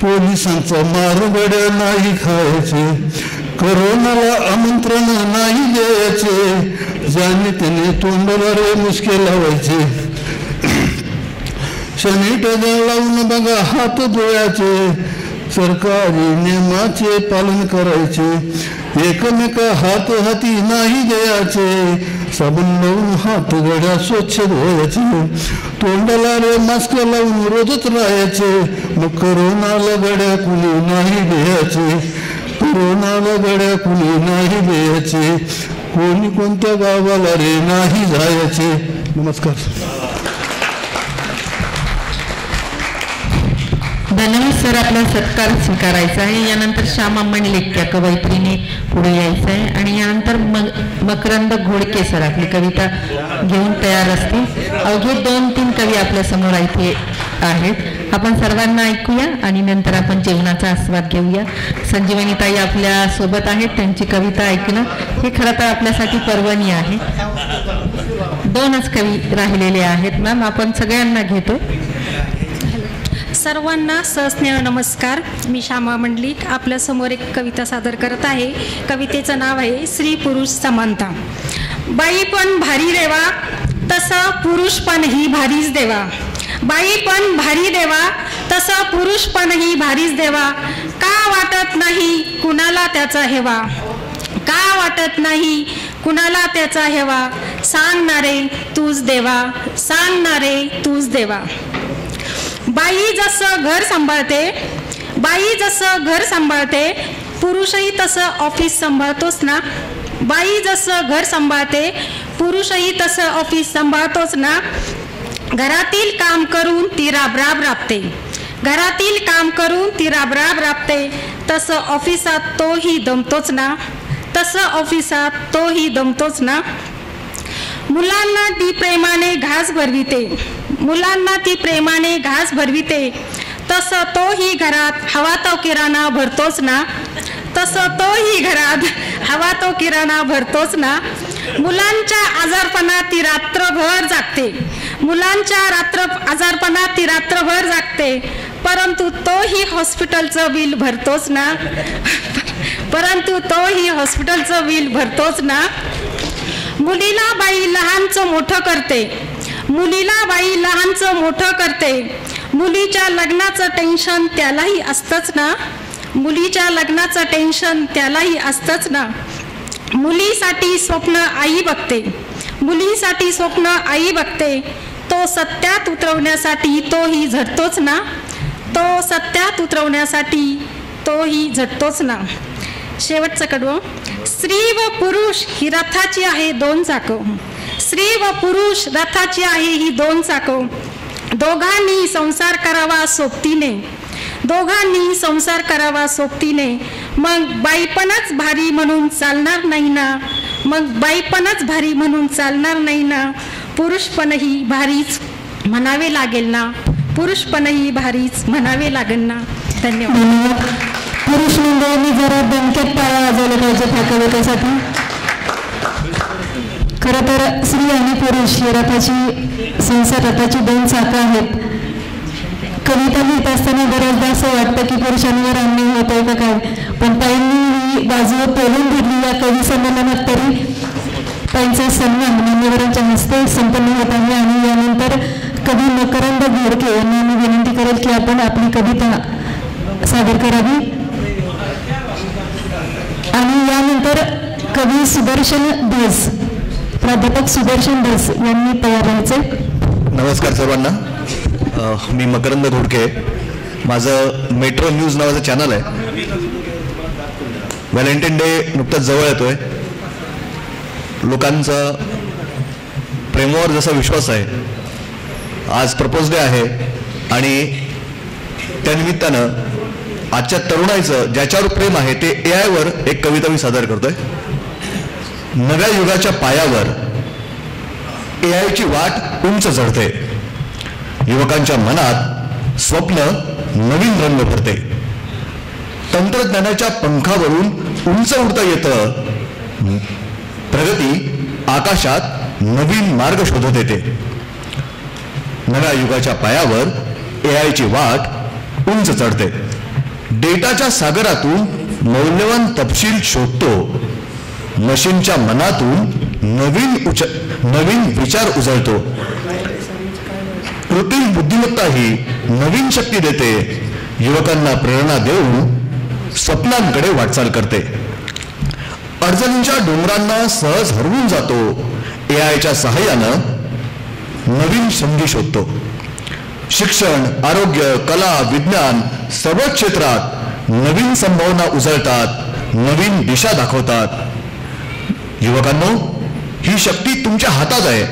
पोलिसांचा मारगड्या नाही खायचे, करोनाला आमंत्रण नाही द्यायचे. ज्याने त्याने तोंडाला रे मुसके लावायचे, सॅनिटायझर लावून बघा हात धुवायचे, सरकारी नियमाचे पालन करायचे. एकमेका हात हाती नाही द्यायचे, साबण लावून हात गड्या स्वच्छ धुवायचे. तोंडाला रे मास्क लावून रोजच राहायचे, मग करोनाला गड्या कुणी नाही द्यायचे, करोनाला गड्या कुणी नाही द्यायचे. कोणी कोणत्या गावाला रे नाही जायचे. नमस्कार. धन्यवाद सर. आपला सत्कार स्वीकारायचा आहे. यानंतर श्यामा मंडलिक त्या कवयित्रीने पुढे यायचं आहे आणि यानंतर मकरंद घोडके सर आपली कविता घेऊन तयार असतील. अवघे 2-3 कवी आपल्या समोर इथे आहेत. आपण सर्वांना ऐकूया आणि नंतर आपण जेवणाचा आस्वाद घेऊया. संजीवनीताई आपल्या सोबत आहेत. त्यांची कविता ऐकणं हे खरं तर आपल्यासाठी पर्वणी आहे. 2च कवी राहिलेले आहेत मॅम. आपण सगळ्यांना घेतो. सर्वांना सस्नेह नमस्कार. मी श्यामा मंडलिक आपल्यासमोर एक कविता सादर करत आहे. कवितेचं नाव आहे स्त्री पुरुष समानता. बाई पण भारी देवा, तसं पुरुष पण ही भारीच देवा. बाई पण भारी देवा, तसं पुरुष पण ही भारीच देवा. का वाटत नाही कुणाला त्याचा हेवा, का वाटत नाही कुणाला त्याचा हेवा. सांगणारे तूच देवा, सांगणारे तूच देवा. बाई जसं घर सांभाळते, बाई जसं घर सांभाळते, पुरुषही तसं ऑफिस सांभाळतोच ना. बाई जसं घर सांभाळते, पुरुषही तसं ऑफिस सांभाळतोच ना. घरातील काम करून ती राबराब राबते, घरातील काम करून ती राबराब राबते. तसं ऑफिसात तोही दमतोच ना, तसं ऑफिसात तोही दमतोच ना. मुलांना ती प्रेमाने घास भरविते, मुलांना ती प्रेमाने घास भरविते. तसं तोही घरात हवा तो किराणा भरतोच ना, तसं तोही घरात हवा तो किराणा भरतोच ना. मुलांच्या आजारपणात ती रात्रभर जागते, मुलांच्या आजारपणात ती रात्रभर जागते. परंतु तोही हॉस्पिटलचं बिल भरतोच ना, परंतु तोही हॉस्पिटलचं बिल भरतोच ना. मुलीला बाई लहानचं मोठं करते, मुलीला बाई लहानचं मोठं करते. मुलीच्या लग्नाचं टेन्शन त्यालाही असतंच ना, मुलीच्या लग्नाचं टेन्शन त्यालाही असतंच ना. मुलीसाठी स्वप्न आई बघते, मुलीसाठी स्वप्न आई बघते. तो सत्यात उतरवण्यासाठी तोही झटतोच ना, तो सत्यात उतरवण्यासाठी तोही झटतोच ना. शेवटचं कडवं. स्त्री व पुरुष ही रथाची आहे 2 चाकं, स्त्री व पुरुष रथाची आहे ही दोन चाकं, दोघांनी संसार करावा सोबतीने, दोघांनी संसार करावा सोबतीने. मग बाईपणच भारी म्हणून चालणार नाही ना, मग बाईपणच भारी म्हणून चालणार नाही ना, पुरुषपणही भारीच म्हणावे लागेल ना, पुरुषपणही भारीच म्हणावे लागेल ना. धन्यवाद. पुरुष मंडळींनी जरा दणक्यात पाया वाजवलं पाहिजे त्या कवितेसाठी. खरं तर स्त्री आणि पुरुष रथाची संसार रथाची दोन चाकं आहेत. कविता लिहित असताना बऱ्याचदा असं वाटतं की पुरुषांवर अन्याय होत आहे का काय, पण ताईंनी ही बाजू तोलून धरली या कवी संमेलनात. तरी ताईंचा सन्मान मान्यवरांच्या हस्ते संपन्न होत आहे. आणि यानंतर कवी मकरंद घोडके यांना मी विनंती करेल की आपण आपली कविता सादर करावी. आणि यानंतर कवी सुदर्शन धस, प्राध्यापक सुदर्शन धस यांनी तयार व्हायचे. नमस्कार सर्वांना. मी मकरंद घोडके. माझं मेट्रो न्यूज नावाचं चॅनल आहे. व्हॅलेंटाईन डे नुकताच जवळ येतोय. लोकांचा प्रेमावर जसा विश्वास आहे, आज प्रपोज डे आहे आणि त्यानिमित्तानं आजच्या तरुणाईचं ज्याच्यावर प्रेम आहे ते AI वर एक कविता मी सादर करतोय. नव्या युगाच्या पायावर AI ची वाट उंच चढते, युवकांच्या मनात स्वप्न नवीन रंग भरते, तंत्रज्ञानाच्या पंखावरून उंच उडता येतं, प्रगती आकाशात नवीन मार्ग शोधत येते. नव्या युगाच्या पायावर AI ची वाट उंच चढते, डेटाच्या सागरातून मौल्यवान तपशील शोधतो, मशीनच्या मनातून नवीन विचार उजळतो, कृत्रिम बुद्धिमत्ता ही नवीन शक्ती देते, युवकांना प्रेरणा देऊन स्वप्नांकडे वाटचाल करते, अडचणींच्या डोंगरांना सहज हरवून जातो, AIच्या सहाय्यानं नवीन संधी शोधतो. शिक्षण, आरोग्य, कला, विज्ञान सर्व क्षेत्रात नवीन संभावना उजळतात, नवीन दिशा दाखवतात. युवकांनो, ही शक्ती तुमच्या हातात आहे.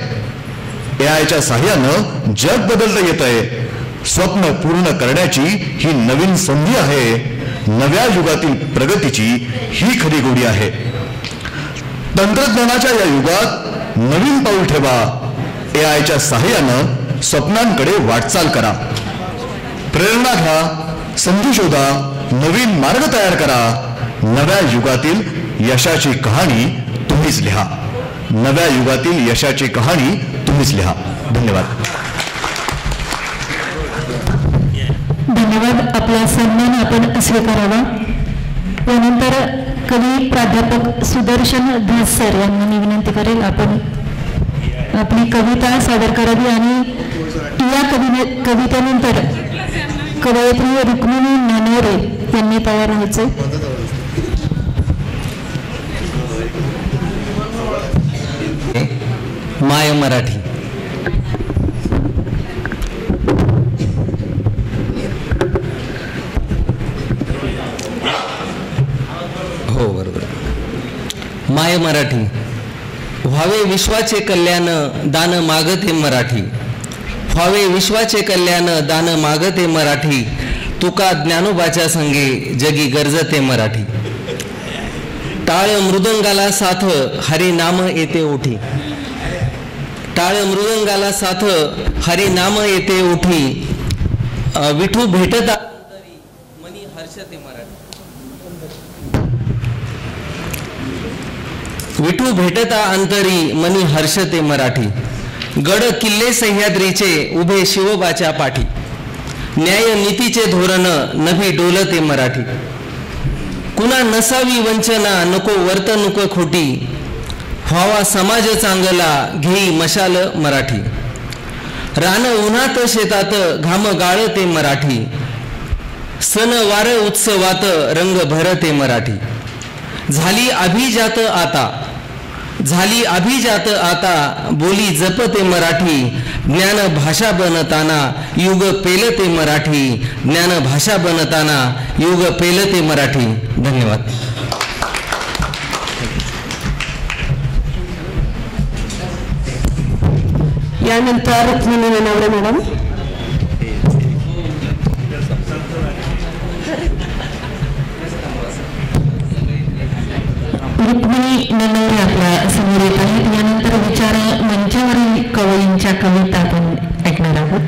AIच्या सहाय्यानं जग बदलता येत आहे. स्वप्न पूर्ण करण्याची ही नवीन संधी आहे. नव्या युगातील प्रगतीची ही खरी गोडी आहे. तंत्रज्ञानाच्या या युगात नवीन पाऊल ठेवा. AIच्या सहाय्यानं स्वप्नांकडे वाटचाल करा. प्रेरणा घ्या, संधी शोधा, नवीन मार्ग तयार करा. नव्या युगातील यशाची कहाणी तुम्हीच लिहा. नव्या युगातील यशाची कहाणी तुम्हीच लिहा. धन्यवाद. धन्यवाद. आपला सन्मान आपण स्वीकारावा. यानंतर कवी प्राध्यापक सुदर्शन धस सर यांना मी विनंती करेल आपण आपली कविता सादर करावी. आणि या कवितेनंतर कवयित्री रुक्मिणी नानवरे यांनी तयार व्हायचे. माय मराठी. हो बरोबर. माय मराठी. व्हावे विश्वाचे कल्याण दान मागते मराठी, व्हावे विश्वाचे कल्याण दान मागते मराठी, तुका ज्ञानोबाच्या संगे जगी गरजते मराठी. टाळ मृदंगाला साथ हरी नाम येते ओठी, टाळ मृदंगाला साथ हरी नाम येते ओठी, विठू भेटता मनी हर्षते मराठी, विठू भेटता अंतरी मनी हर्षते मराठी. गड किल्ले सह्याद्रीचे उभे शिवबाच्या पाठी, न्याय नीतीचे धोरण नभी डोलते मराठी. कुणा नसावी वंचना नको वर्तणूक खोटी, व्हावा समाज चांगला घेई मशाल मराठी. रान उन्हात शेतात घाम गाळते मराठी, सण वार उत्सवात रंग भरते मराठी. झाली अभिजात आता, झाली अभिजात आता बोली जपते मराठी. ज्ञान भाषा बनताना युग पेलते मराठी, ज्ञान भाषा बनताना युग पेलते मराठी. धन्यवाद. यानंतर रुक्मिणी ननावरे मॅडम. रुक्मिणी ननावरे आपल्या समोर येत आहेत. यानंतर विचार मंचावरील कवयींच्या कविता आपण ऐकणार आहोत.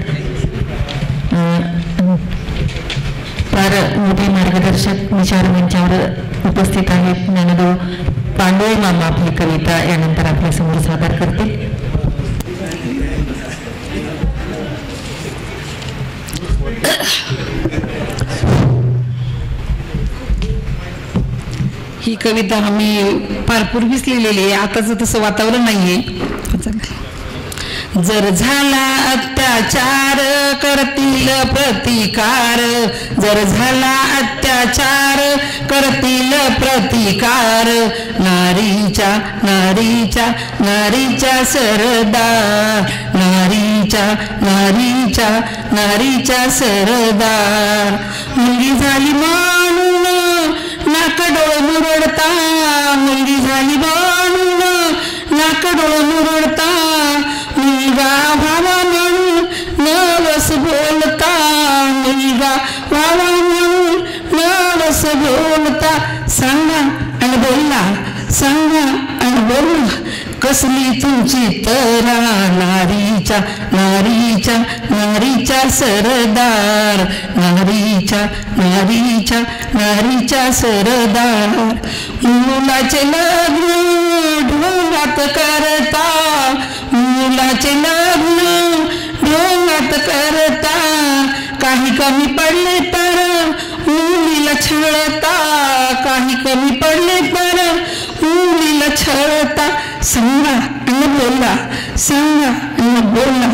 फार मोठे मार्गदर्शक विचार मंचावर उपस्थित आहेत. ज्ञानदेव पांडवे मामा आपली कविता यानंतर आपल्या समोर सादर करतील. ही कविता आम्ही फार पूर्वीच लिहिलेली आहे. आताच तसं वातावरण नाहीये. जर झाला अत्याचार करतील प्रतिकार, जर झाला अत्याचार करतील प्रतिकार, नारीच्या नारीच्या नारीच्या सरदार, नारीच्या नारीच्या नारीच्या सरदार. मुलगी झाली म्हणून नाकडोळ मुरडता, मुलगी झाली म्हणून नाकडोळ मुरडता, मुलगा व्हावा म्हणून नवस बोलता, मुलगा व्हावा म्हणून नवस बोलता. सांगा आणि बोलला, सांगा आणि बोलला, कसली तुमची तरा, नारीच्या नारीच्या नारीच्या सरदार, नारीच्या नारीच्या नारीच्या सरदार. मुलाचे लग्न ढोंगात करता, मुलाचे लग्न ढोंगात करता, काही कमी पडले तर मुलीला छळता, काही कमी पडले तर मुलीला छळता. सांगा आणि बोला, सांगा आणि बोला,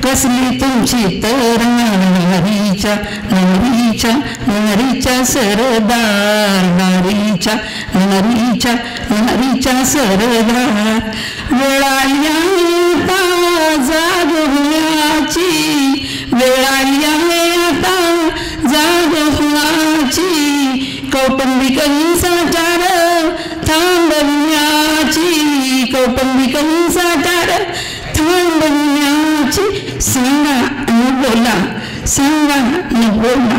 कसली तुमची तरा, नारीच्या नारीच्या नारीच्या सरदार, नारीच्या नारीच्या नारीच्या सरदार. वेळ आली आता जाग होण्याची, वेळ आली आता जाग होण्याची, कौटुंबिक हिंसाचार थांबवण्याची, कौटुंबिक हिंसाचार थांबवण्याची. सांगा आणि बोला, सांगा आणि बोला,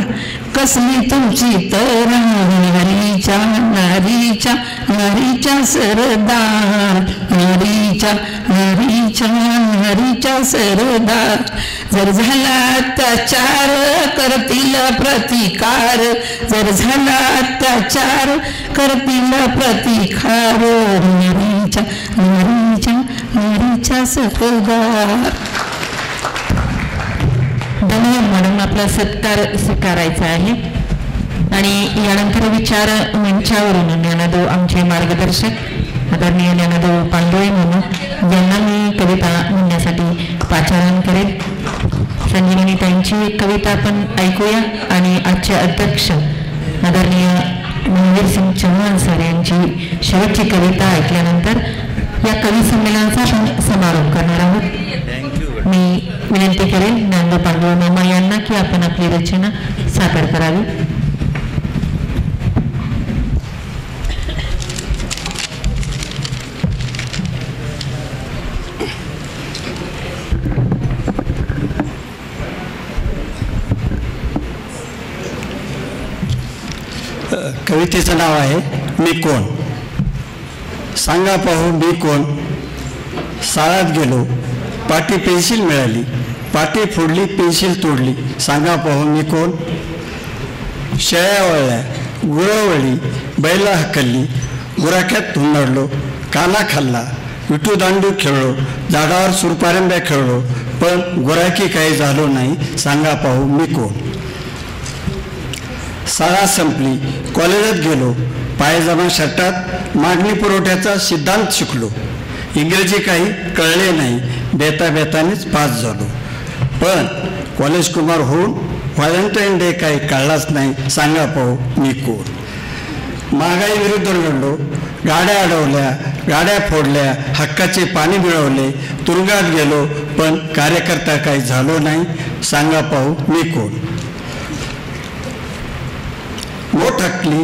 कसली तुमची तरा, नारीच्या नारीच्या नारीच्या सरदार, नारीच्या नारीच्या नारीच्या सरदार. जर झाला अत्याचार करतील प्रतिकार, जर झाला अत्याचार करतील प्रतिकार, नारीच्या नारीच्या नारीच्या सरदार. धन्यवाद मॅडम. आपला सत्कार स्वीकारायचा आहे. आणि यानंतर विचार मंचावरून ज्ञानदेव आमचे मार्गदर्शक आदरणीय ज्ञानदेव पांडवे म्हणून यांना मी कविता म्हणण्यासाठी पाचारण करेल. संजीवनी ताईंची एक कविता आपण ऐकूया आणि आजचे अध्यक्ष आदरणीय महावीर सिंग चौहान सर यांची शेवटची कविता ऐकल्यानंतर या कवी संमेलनाचा आपण समारोप करणार आहोत. मी विनंती करेन ज्ञानदेव पांडवे मामा यांना की आपण आपली रचना सादर करावी. कवितेचं नाव आहे मी कोण. सांगा पाहू मी कोण. शाळेत गेलो, पाटी पेन्सिल मिळाली, पाटी फोडली, पेन्सिल तोडली. सांगा पाहू मी कोण. शेळ्या वळल्या, गुरं वळली, बैला हकलली, गुराख्यात धुंदडलो, काना खाल्ला, विटू दांडू खेळलो, झाडावर सुरपारंब्या खेळलो, पण गुराखी काही झालो नाही. सांगा पाहू मी कोण. शाळा संपली, कॉलेजात गेलो, पायजमा शर्टात मागणी पुरवठ्याचा सिद्धांत शिकलो. इंग्रजी काही कळले नाही, बेता बेतानेच पास झालो, पण कॉलेज कुमार होऊन व्हॅलेंटाईन डे काही कळलाच नाही. सांगा पाहू मी कोण. महागाई विरुद्ध लढलो, गाड्या अडवल्या, गाड्या फोडल्या, हक्काचे पाणी मिळवले, तुरुंगात गेलो, पण कार्यकर्ता काही झालो नाही. सांगा पाहू मी कोण. मोठ हकली,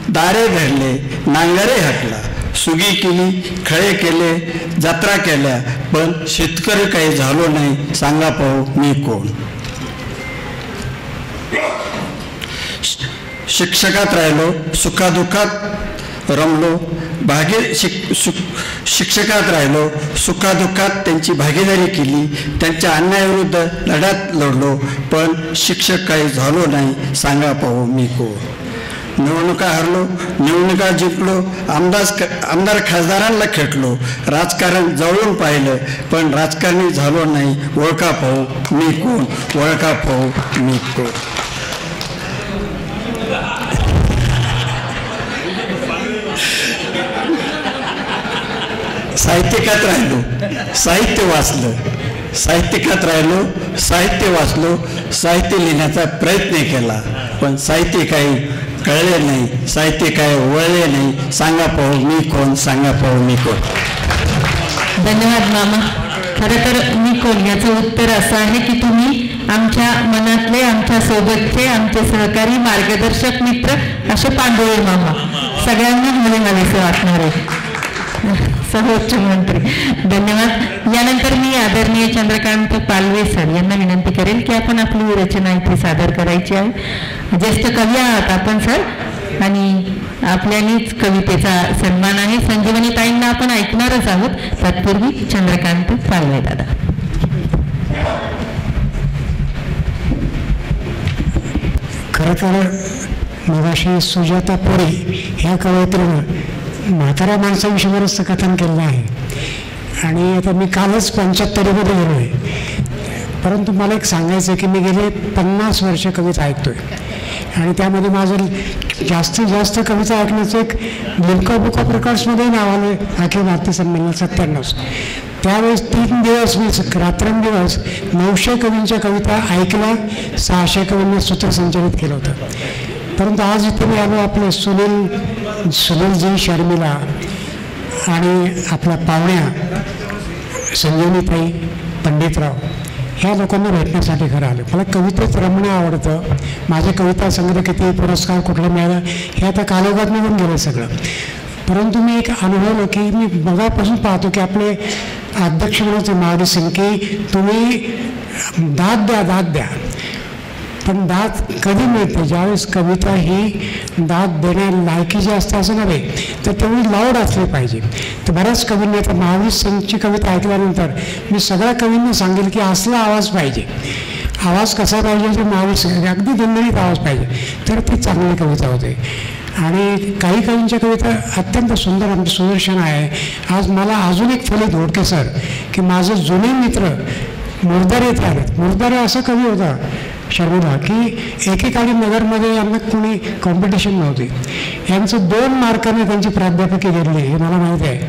दारे धरले, नांगरे हटला, सुगी केली, खळे केले, जत्रा केल्या, पण शेतकरी काही झालो नाही, सांगा पाहू मी कोण. शिक्षकात राहिलो, सुखादुःखात रमलो, शिक्षकात राहिलो, सुखादुःखात त्यांची भागीदारी केली, त्यांच्या अन्यायाविरुद्ध लढ्यात लढलो, पण शिक्षक काही झालो नाही, सांगा पाहू मी कोण. निवडणुका हरलो, निवडणुका जिंकलो, आमदार खासदारांना खेटलो, राजकारण जवळून पाहिलं, पण राजकारणी झालो नाही, ओळखा पाहू मी कोण, ओळखा पाहू मी कोण. साहित्यिकात राहिलो, साहित्य वाचलं, साहित्यिकात राहिलो, साहित्य वाचलो, साहित्य लिहिण्याचा प्रयत्न केला, पण साहित्य काही कळले नाही, साहित्य काही वळले नाही, सांगा पाहू मी कोण, सांगा पाहू मी कोण. धन्यवाद मामा. खरं तर मी कोण याचं उत्तर असं आहे की तुम्ही आमच्या मनातले, आमच्या सोबतचे, आमचे सहकारी, मार्गदर्शक मित्र असे पांडुळे मामा सगळ्यांना हवेसे वाटणार आहे. सर्वोच्च मंत्री धन्यवाद. यानंतर मी आदरणीय चंद्रकांत पालवे सर यांना विनंती करेल की आपण आपली रचना इथे सादर करायची आहे. ज्येष्ठ कवी आहात आपण सर, आणि आपल्यानीच कवितेचा सन्मान आहे. संजीवनी ताईंना आपण ऐकणारच आहोत, तत्पूर्वी चंद्रकांत पालवे दादा. खरं तर मगाशी सुजाता पोरे ह्या कवयित्रीनं म्हाताऱ्या माणसाविषयी बरंचसं कथन केलं आहे, आणि आता मी कालच 75मध्ये गेलो आहे. परंतु मला एक सांगायचं आहे की मी गेले 50 वर्ष कविता ऐकतोय, आणि त्यामध्ये माझं जास्तीत जास्त कविता ऐकण्याचं एक लिम्का बुक ऑफ रेकॉर्ड्समध्ये नाव आलं अखिल भारतीय संमेलन 97. त्यावेळेस 3 दिवस मी रात्रंदिवस 900 कवींच्या कविता ऐकल्या, 600 कवींना सूत्रसंचलित केलं होतं. परंतु आज इथे मी आलो आपले सुनीलजी, शर्मिला आणि आपल्या पाहुण्या संजीवनीताई, पंडितराव ह्या लोकांना भेटण्यासाठी खरं आलं. मला कवितेत रमणं आवडतं. माझे कविता संग्रह किती पुरस्कार कुठला मिळाला हे आता कालोगात निघून गेलं सगळं. परंतु मी एक अनुभवलं की मी मगापासून पाहतो की आपले अध्यक्ष म्हणून मावडी सिंग की तुम्ही दाद द्या, पण दाद कधी मिळते? ज्यावेळेस कविता ही दाद देण्या लायकीची असते असं नव्हे, तर तेवढी लाऊड असली पाहिजे. तर बऱ्याच कवींनी आता महावीर सिंगची कविता ऐकल्यानंतर मी सगळ्या कवींना सांगेल की असला आवाज पाहिजे. आवाज कसा पाहिजे तर महावीर सिंग अगदी दणदणीत आवाज पाहिजे, तर ती चांगली कविता होते. आणि काही कवींच्या कविता अत्यंत सुंदर, आमचे सुदर्शन आहे. आज मला अजून एक फलित घोडके सर की माझे जुने मित्र मुर्दारे येथे आलेत. मुर्दारे असा कवी होता शर्मिला की एकेकाळी नगरमध्ये यांना कोणी कॉम्पिटिशन नव्हती. यांचं 2 मार्काने त्यांची प्राध्यापकी गेली हे मला माहिती आहे.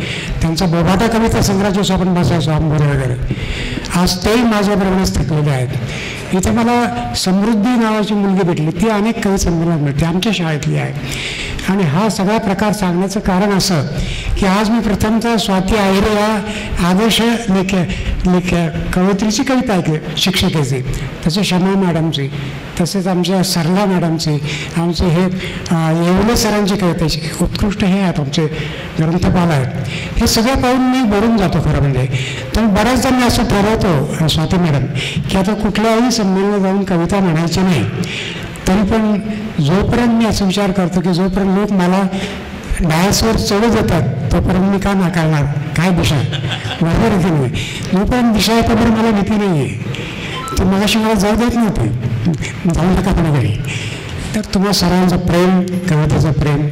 त्यांचा बोभाटा कविता संग्रहाच्या आपण बसायचो आंबोरे वगैरे. आज तेही माझ्याबरोबरच थकलेले आहेत. इथे मला समृद्धी नावाची मुलगी भेटली, ती अनेक कवी संमेलनात मिळते, आमच्या शाळेतली आहे. आणि हा सगळा प्रकार सांगण्याचं कारण असं की आज मी प्रथमतः स्वाती आहिरे या आदर्श कवयित्रीची कविता ऐकली, शिक्षकेची, तसे शमा मॅडमची, तसेच आमच्या सरला मॅडमची, आमचे हे येवले सरांची कवितेची उत्कृष्ट हे आहेत आमचे ग्रंथपाल आहेत. हे सगळं पाहून मी भरून जातो खरं म्हणजे. तर बऱ्याचदा मी असं ठरवतो स्वाती मॅडम की आता कुठल्याही संमेलनात जाऊन कविता म्हणायची नाही. तरी पण जोपर्यंत मी असा विचार करतो की जोपर्यंत लोक मला डायसवर चढत येतात तोपर्यंत मी का नाकारणार, काय दिशा बरोबर आहे की नाही. जोपर्यंत दिशा आहे तोपर्यंत मला भीती नाही आहे. तर मगाशी मला जाऊ देत नव्हते, जाऊ नका कोणाकडे. तर तुम्हा सर्वांचं प्रेम, कवितेचं प्रेम,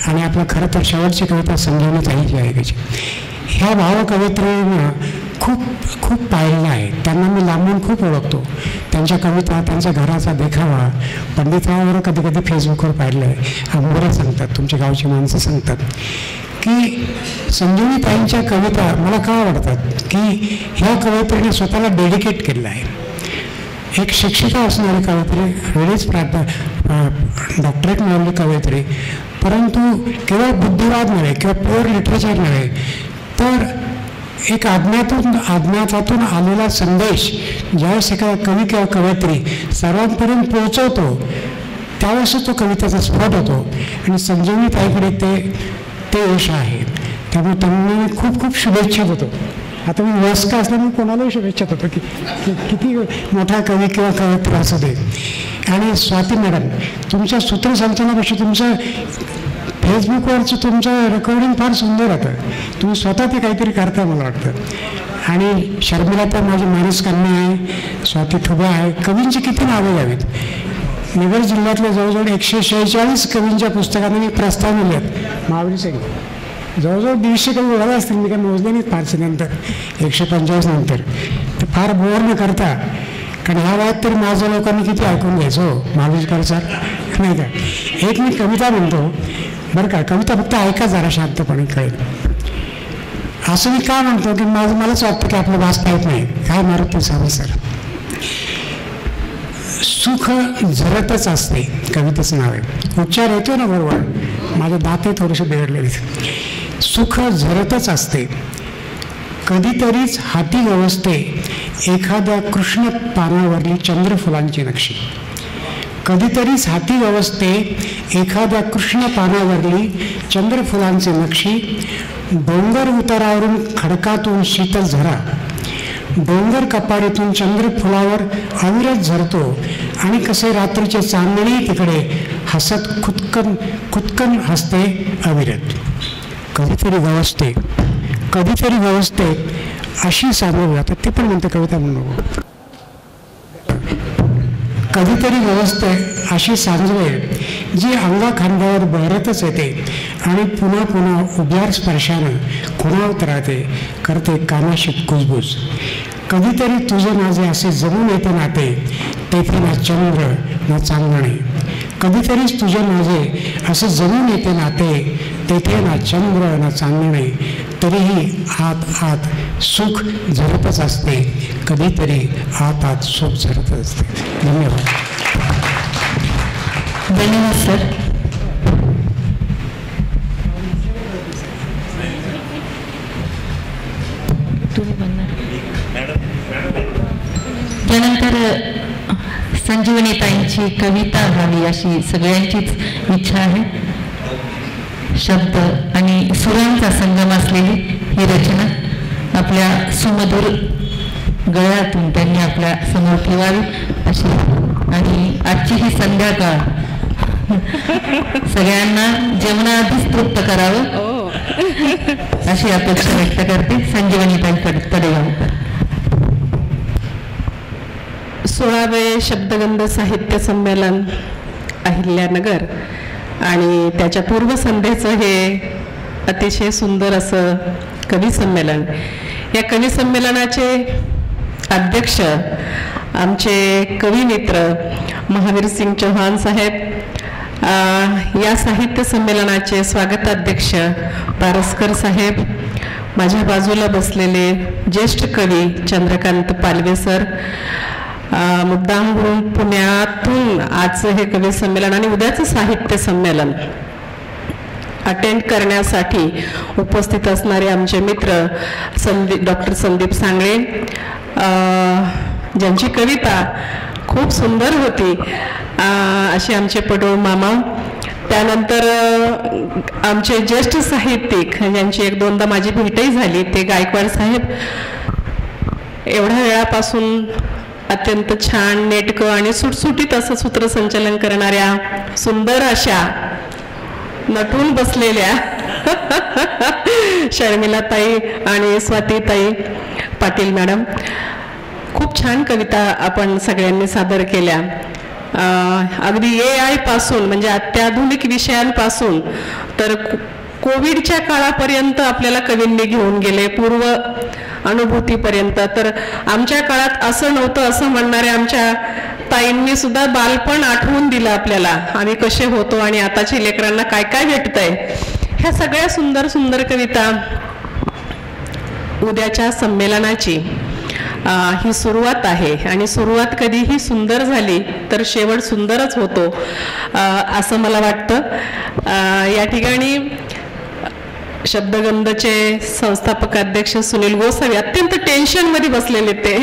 आणि आपलं खरं तर शेवटची कविता संजीवनी ताईची आहे त्याची. ह्या भावकवयित्रींना खूप खूप पाहिलेलं आहे. त्यांना मी लांबून खूप ओळखतो. त्यांच्या कविता, त्यांच्या घराचा देखावा पंडितरावावर कधी कधी फेसबुकवर पाहिलं आहे. आंबोरे सांगतात, तुमच्या गावची माणसं सांगतात की संजीवनी ताईंच्या कविता मला का आवडतात की ह्या कवयित्रीने स्वतःला डेडिकेट केलेलं आहे. एक शिक्षिका असणारी कवयित्री, वेळीच डॉक्टरेट मिळवली कवयित्री, परंतु केवळ बुद्धिवाद नव्हे किंवा प्युअर लिटरेचर नव्हे, तर एक अज्ञातातून आलेला संदेश ज्यावेळेस एका कवी किंवा कवयित्री सर्वांपर्यंत पोहोचवतो त्यावेळेस तो कवितेचा स्फोट होतो. आणि संजीवनी ताईकडे ते यश आहे. त्यामुळे त्यांना खूप खूप शुभेच्छा देतो. आता मी वयस्कर असल्यामुळे कोणालाही शुभेच्छा देतो की किती मोठा कवी किंवा कवयित्री असू दे. आणि स्वाती मॅडम, तुमच्या सूत्रसंचालनापेक्षा तुमचं फेसबुकवरचं तुमचं रेकॉर्डिंग फार सुंदर होतं. तुम्ही स्वतः ते काहीतरी करता मला वाटतं. आणि शर्मिला तर माझी मानस कन्या आहे, स्वाती ठुबा आहे. कवींची किती नावे घ्यावीत. नगर जिल्ह्यातल्या जवळजवळ 146 कवींच्या पुस्तकांना मी प्रस्ताव दिले आहेत. महावीर सिंग जवळजवळ 150 कवी झाला असतील, मी काय मोजले नाहीत फारसे नंतर 145 नंतर. तर फार बोर न करता, कारण ह्या वयात तरी माझ्या लोकांनी किती ऐकून घ्यायचं हो महावीरकर सर, नाही का. एक मी कविता म्हणतो बरं का, कविता फक्त ऐका जरा शांतपणे कळेल. असं मी काय म्हणतो की मलाच वाटतं की आपलं वाचता येत नाही. काय मारुती सावंत सर, सुख झरतच असते कवितेचं नाव आहे. उच्चार येतो ना बरोबर, माझे दाते थोडेसे बिघडलेले. सुख झरतच असते, कधीतरीच हाती गवसते एखाद्या कृष्ण पानावरली चंद्रफुलांची नक्षी. कधीतरीच हाती गवसते एखाद्या कृष्ण पानावरली चंद्रफुलांची नक्षी. डोंगर उतारावरून खडकातून शीतल झरा, डोंगर कपारीतून चंद्रफुलावर अविरत झरतो. आणि कसे रात्रीचे चांदणे तिकडे हसत खुदकन हसते अविरत. कधीतरी गवसते, कधीतरी गवसते अशी सांगू. आता ते पण म्हणते कविता म्हणून, कधीतरी गवसते अशी सांजवे जी अंगा खांद्यावर बहरतच येते आणि पुन्हा पुन्हा उभ्यार स्पर्शानं खुणावत राहते, करते कानाशी कुजबूज. कधीतरी तुझे माझे असे जमून येते नाते, तेथे ना चंद्र ना चांदणे. कधीतरीच तुझे माझे असे जमून येते नाते, तेथे ना चंद्र ना चांदणे. तरीही आत आत सुख झरतच असते, कधीतरी आत आत सुख झरत असते. धन्यवाद. धन्यवाद सर. त्यानंतर संजीवनीताईंची कविता व्हावी अशी सगळ्यांचीच इच्छा आहे. शब्द आणि सुरांचा संगम असलेली ही रचना आपल्या सुमधुर गळ्यातून त्यांनी आपल्या समोर ठेवावी अशी, आणि आजची ही संध्याकाळ सगळ्यांना जेवणाआधीच तृप्त करावं अशी अपेक्षा व्यक्त करते. संजीवनीताई तडेगावकर. 16वे शब्दगंध साहित्य संमेलन अहिल्यानगर आणि त्याच्या पूर्वसंध्येचं हे अतिशय सुंदर असं कवी संमेलन. या कवी संमेलनाचे अध्यक्ष आमचे कवी मित्र महावीर सिंग चौहान साहेब, या साहित्य संमेलनाचे स्वागताध्यक्ष पारसकर साहेब, माझ्या बाजूला बसलेले ज्येष्ठ कवी चंद्रकांत पालवे सर, मुद्दाम पुण्यातून आज हे कवी संमेलन आणि उद्याचं साहित्य संमेलन अटेंड करण्यासाठी उपस्थित असणारे आमचे मित्र डॉक्टर संदीप सांगळे, ज्यांची कविता खूप सुंदर होती असे आमचे पडोळ मामा. त्यानंतर आमचे ज्येष्ठ साहित्यिक ज्यांची एक दोनदा माझी भेटही झाली ते गायकवाड साहेब. एवढ्या वेळापासून अत्यंत छान नेटकं आणि सुटसुटीत असं सूत्रसंचालन करणाऱ्या सुंदर अशा नटून बसलेल्या शर्मिलाताई आणि स्वातीताई पाटील मॅडम, खूप छान कविता आपण सगळ्यांनी सादर केल्या. अगदी AI पासून म्हणजे अत्याधुनिक विषयांपासून तर कोविडच्या काळापर्यंत आपल्याला कवींनी घेऊन गेले, पूर्व अनुभूतीपर्यंत. तर आमच्या काळात असं नव्हतं असं म्हणणाऱ्या आमच्या ताईंनी सुद्धा बालपण आठवून दिलं आपल्याला, आम्ही कसे होतो आणि आताच्या लेकरांना काय काय भेटतंय. ह्या सगळ्या सुंदर सुंदर कविता उद्याच्या संमेलनाची ही सुरुवात आहे आणि सुरुवात कधीही सुंदर झाली तर शेवट सुंदरच होतो असं मला वाटतं. या ठिकाणी शब्दगंधचे संस्थापक अध्यक्ष सुनील गोसावी अत्यंत टेन्शनमध्ये बसलेले, ते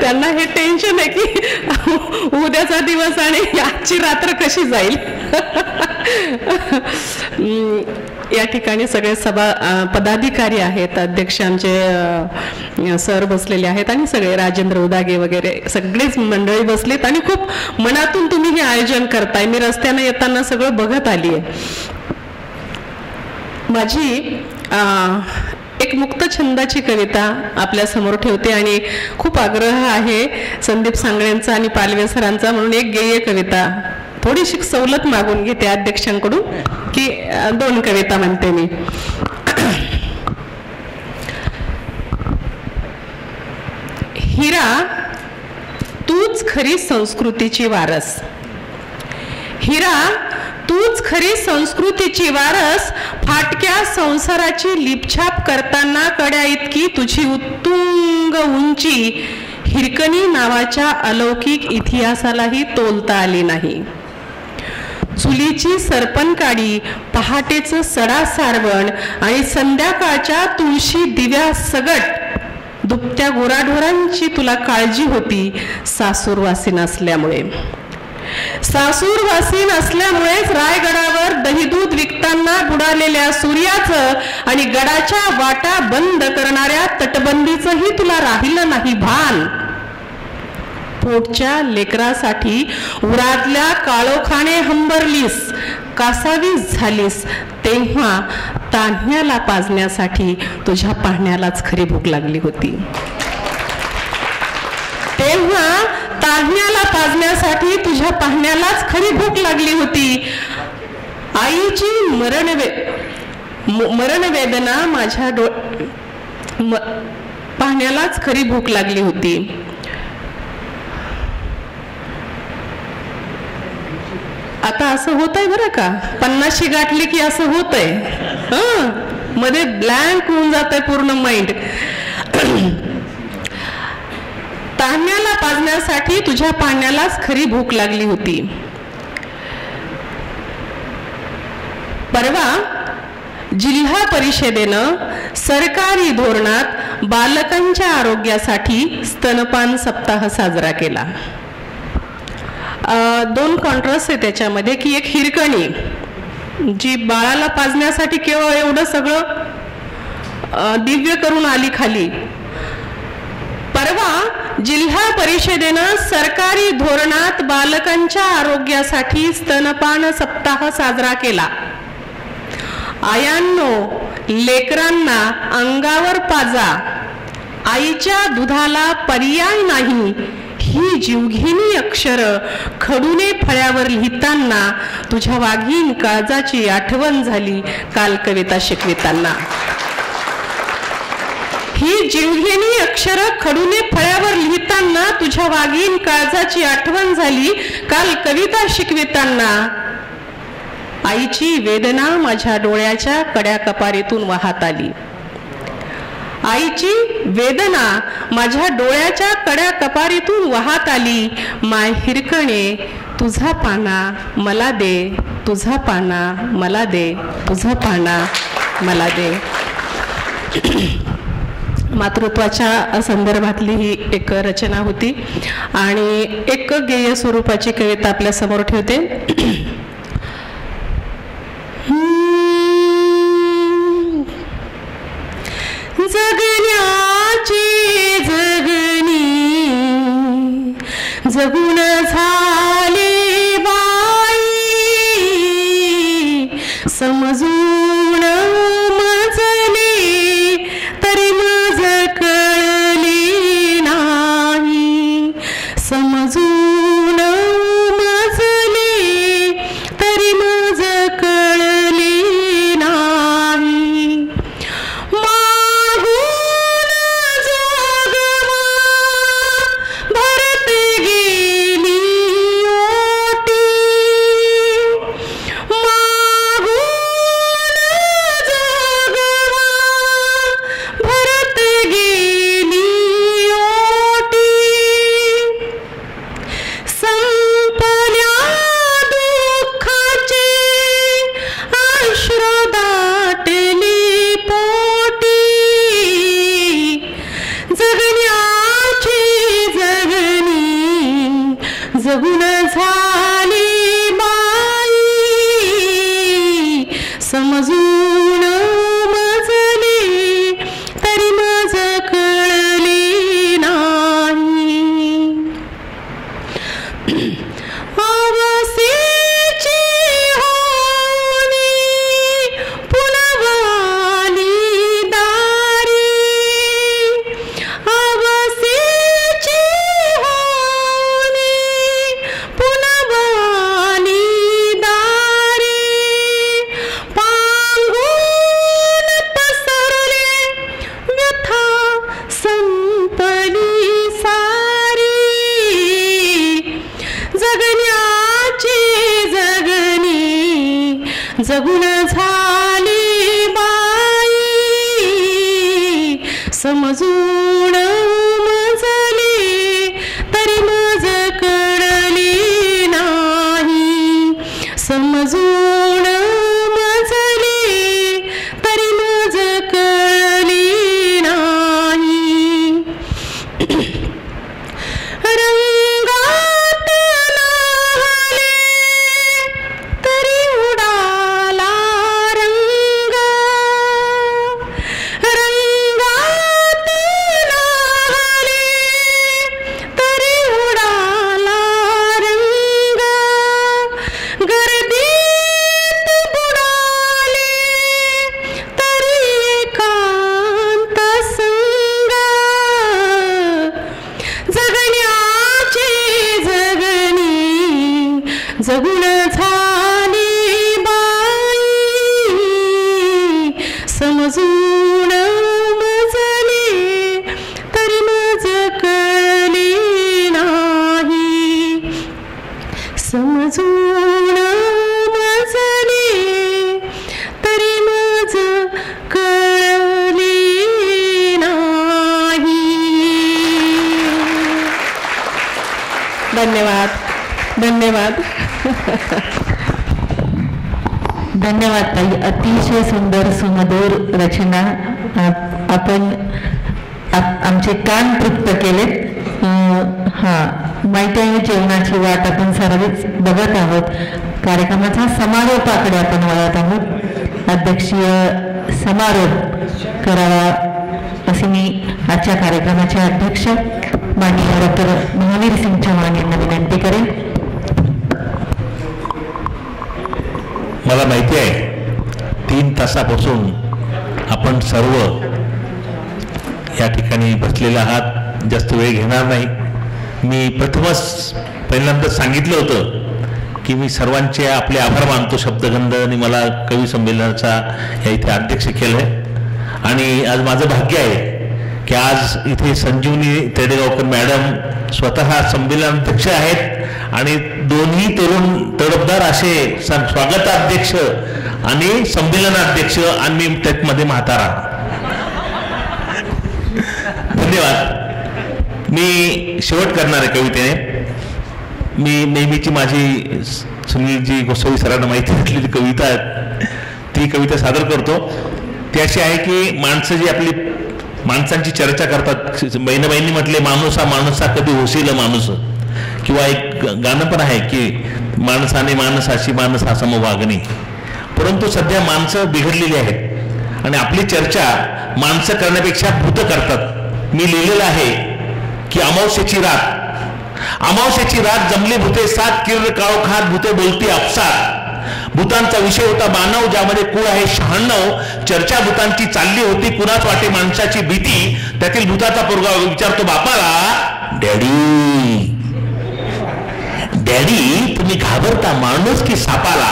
त्यांना हे टेन्शन आहे की उद्याचा दिवस आणि आजची रात्र कशी जाईल. या ठिकाणी सगळे पदाधिकारी आहेत, अध्यक्ष आमचे सर बसलेले आहेत आणि सगळे राजेंद्र उदागे वगैरे सगळेच मंडळी बसलीत आणि खूप मनातून तुम्ही हे आयोजन करताय. मी रस्त्याने येताना सगळं बघत आली आहे. माझी एक मुक्त छंदाची कविता आपल्या समोर ठेवते आणि खूप आग्रह आहे संदीप सांगळेंचा आणि पालवे सरांचा, म्हणून एक गेय कविता थोडीशी सवलत मागून घेते अध्यक्षांकडून की 2 कविता म्हणते मी. हिरा तूच खरी संस्कृतीची वारस. हिरा तूच खरी संस्कृतीची वारस, फाटक्या संसाराची लिपछाप करताना कड्या इतकी तुझी उत्तुंग उंची हिरकणी नावाच्या अलौकिक इतिहासालाही तोलता आली नाही. चुलीची सरपणकाडी, पहाटेचं सडा सारवण आणि संध्याकाळच्या तुळशी दिव्या सगट दुभत्या गोराढोरांची तुला काळजी होती सासूरवासी नसल्यामुळे. सासूरवासी नसल्यामुळेच रायगडावर दहीदूध विकताना बुडालेल्या सूर्याचं आणि गडाच्या वाटा बंद करणाऱ्या तटबंदीचंही तुला राहिलं नाही भान. पोटच्या लेकरासाठी उरातल्या काळोखाने हंबरलीस, कासावीस झालीस, तेव्हा तान्ह्याला पाजण्यासाठी तुझ्या पाहण्यालाच खरी भूक लागली होती. तेव्हा तान्ह्याला पाजण्यासाठी तुझ्या पाहण्यालाच खरी भूक लागली होती. आईची मरणवेदना माझ्या पाहण्यालाच खरी भूक लागली होती. आता असं होतंय बरं का, 50शी गाठली की असं होतंय, मध्ये ब्लँक होऊन जातंय पूर्ण माइंड. तान्ह्याला पाजण्यासाठी तुझ्या पाण्यालाच खरी भूक लागली होती. परवा जिल्हा परिषदेनं सरकारी धोरणात बालकांच्या आरोग्यासाठी स्तनपान सप्ताह साजरा केला. 2 कॉन्ट्रास्ट आहे त्याच्यामध्ये, की एक हिरकणी जी बाळाला पाजण्यासाठी केवळ एवढं सगळं दिव्य करून आली खाली. परवा जिल्हा परिषदेनं सरकारी धोरणात बालकांच्या आरोग्यासाठी स्तनपान सप्ताह साजरा केला. आयांनो, लेकरांना अंगावर पाजा, आईच्या दुधाला पर्याय नाही ही जीवघेणी अक्षर खडूने फळ्यावर लिहिताना तुझ्या वाघीण काळजाची आठवण झाली काल कविता शिकविताना. ही जीवघेणी अक्षर खडूने फळ्यावर लिहिताना तुझ्या वाघीण काळजाची आठवण झाली काल कविता शिकविताना. आईची वेदना माझ्या डोळ्याच्या कड्या कपारीतून वाहत आली. आईची वेदना माझ्या डोळ्याच्या कड्या कपारीतून वाहत आली. माय हिरकणे, तुझा पाना मला दे, तुझा पाना मला दे, तुझा पाना मला दे. मातृत्वाच्या संदर्भातली ही एक रचना होती आणि एक गेय स्वरूपाची कविता आपल्या समोर ठेवते. जगण्याची जगणी जगून झाली बाई, समजून मजली तरी मज कळली नाही, समजून मजली तरी मज कळली नाही. जगून झाली बाई, समजून जगून झाली बाई समजून मजली तरी मज कळली नाही समजून मजली तरी मज कळली नाही रंगात नाहले तरी उडाला रंग रंगात नाहले तरी उडाला रंग गर्दीत बुडाले तरी एकांत संग जगण्याची जगणी जगून झाली बाई समजून मजली तरी मज कळली नाही समजून मजली तरी मज कळली नाही. धन्यवाद धन्यवाद. धन्यवाद ताई. अतिशय सुंदर सुमधुर रचना आपण आमचे कान तृप्त केलेत. माहिती आहे जेवणाची वाट आपण सर्वच बघत आहोत. कार्यक्रमाचा समारोपाकडे आपण वळत आहोत. अध्यक्षीय समारोप करावा असे मी आजच्या कार्यक्रमाचे अध्यक्ष माननीय डॉक्टर महावीर सिंग चव्हाण यांना विनंती करेन. मला माहिती आहे 3 तासापासून आपण सर्व या ठिकाणी बसलेले आहात. जास्त वेळ घेणार नाही. मी प्रथमच पहिल्यांदा सांगितलं होतं की मी सर्वांचे आपले आभार मानतो शब्दगंधाने मला कवी संमेलनाचा या इथे अध्यक्ष केलं आहे. आणि आज माझं भाग्य आहे की आज इथे संजीवनी तेडेगावकर मॅडम स्वतः संमेलनाध्यक्ष आहेत आणि दोन्ही तरुण तडफदार असे स्वागताध्यक्ष आणि संमेलनाध्यक्ष आणि मी त्यामध्ये म्हातारा. धन्यवाद. मी शेवट करणार आहे कवितेने. मी नेहमीची माझी सुनीलजी गोसावी सरांना माहिती असलेली कविता ती कविता सादर करतो. ती अशी आहे की माणसं जी आपली माणसांची चर्चा करतात. बहिणबाईंनी म्हटले माणूसा माणूसा कधी होशील माणूस. किंवा एक गाणं पण आहे की माणसाने माणसाशी माणसा सम वागणे. परंतु सध्या माणसं बिघडलेली आहेत आणि आपली चर्चा माणसं करण्यापेक्षा भूत करतात. मी लिहिलेलं आहे की अमावस्येची रात जमली भूते 7 किरण काळोखात भूते बोलती आपसात. भूतांचा विषय होता मानव ज्यामध्ये कुळ आहे 96. चर्चा भूतांची चालली होती कुणाच वाटे माणसाची भीती. त्यातील भूताचा पोरगा विचारतो बापाला डॅडी तुम्ही घाबरता माणूस की सापाला.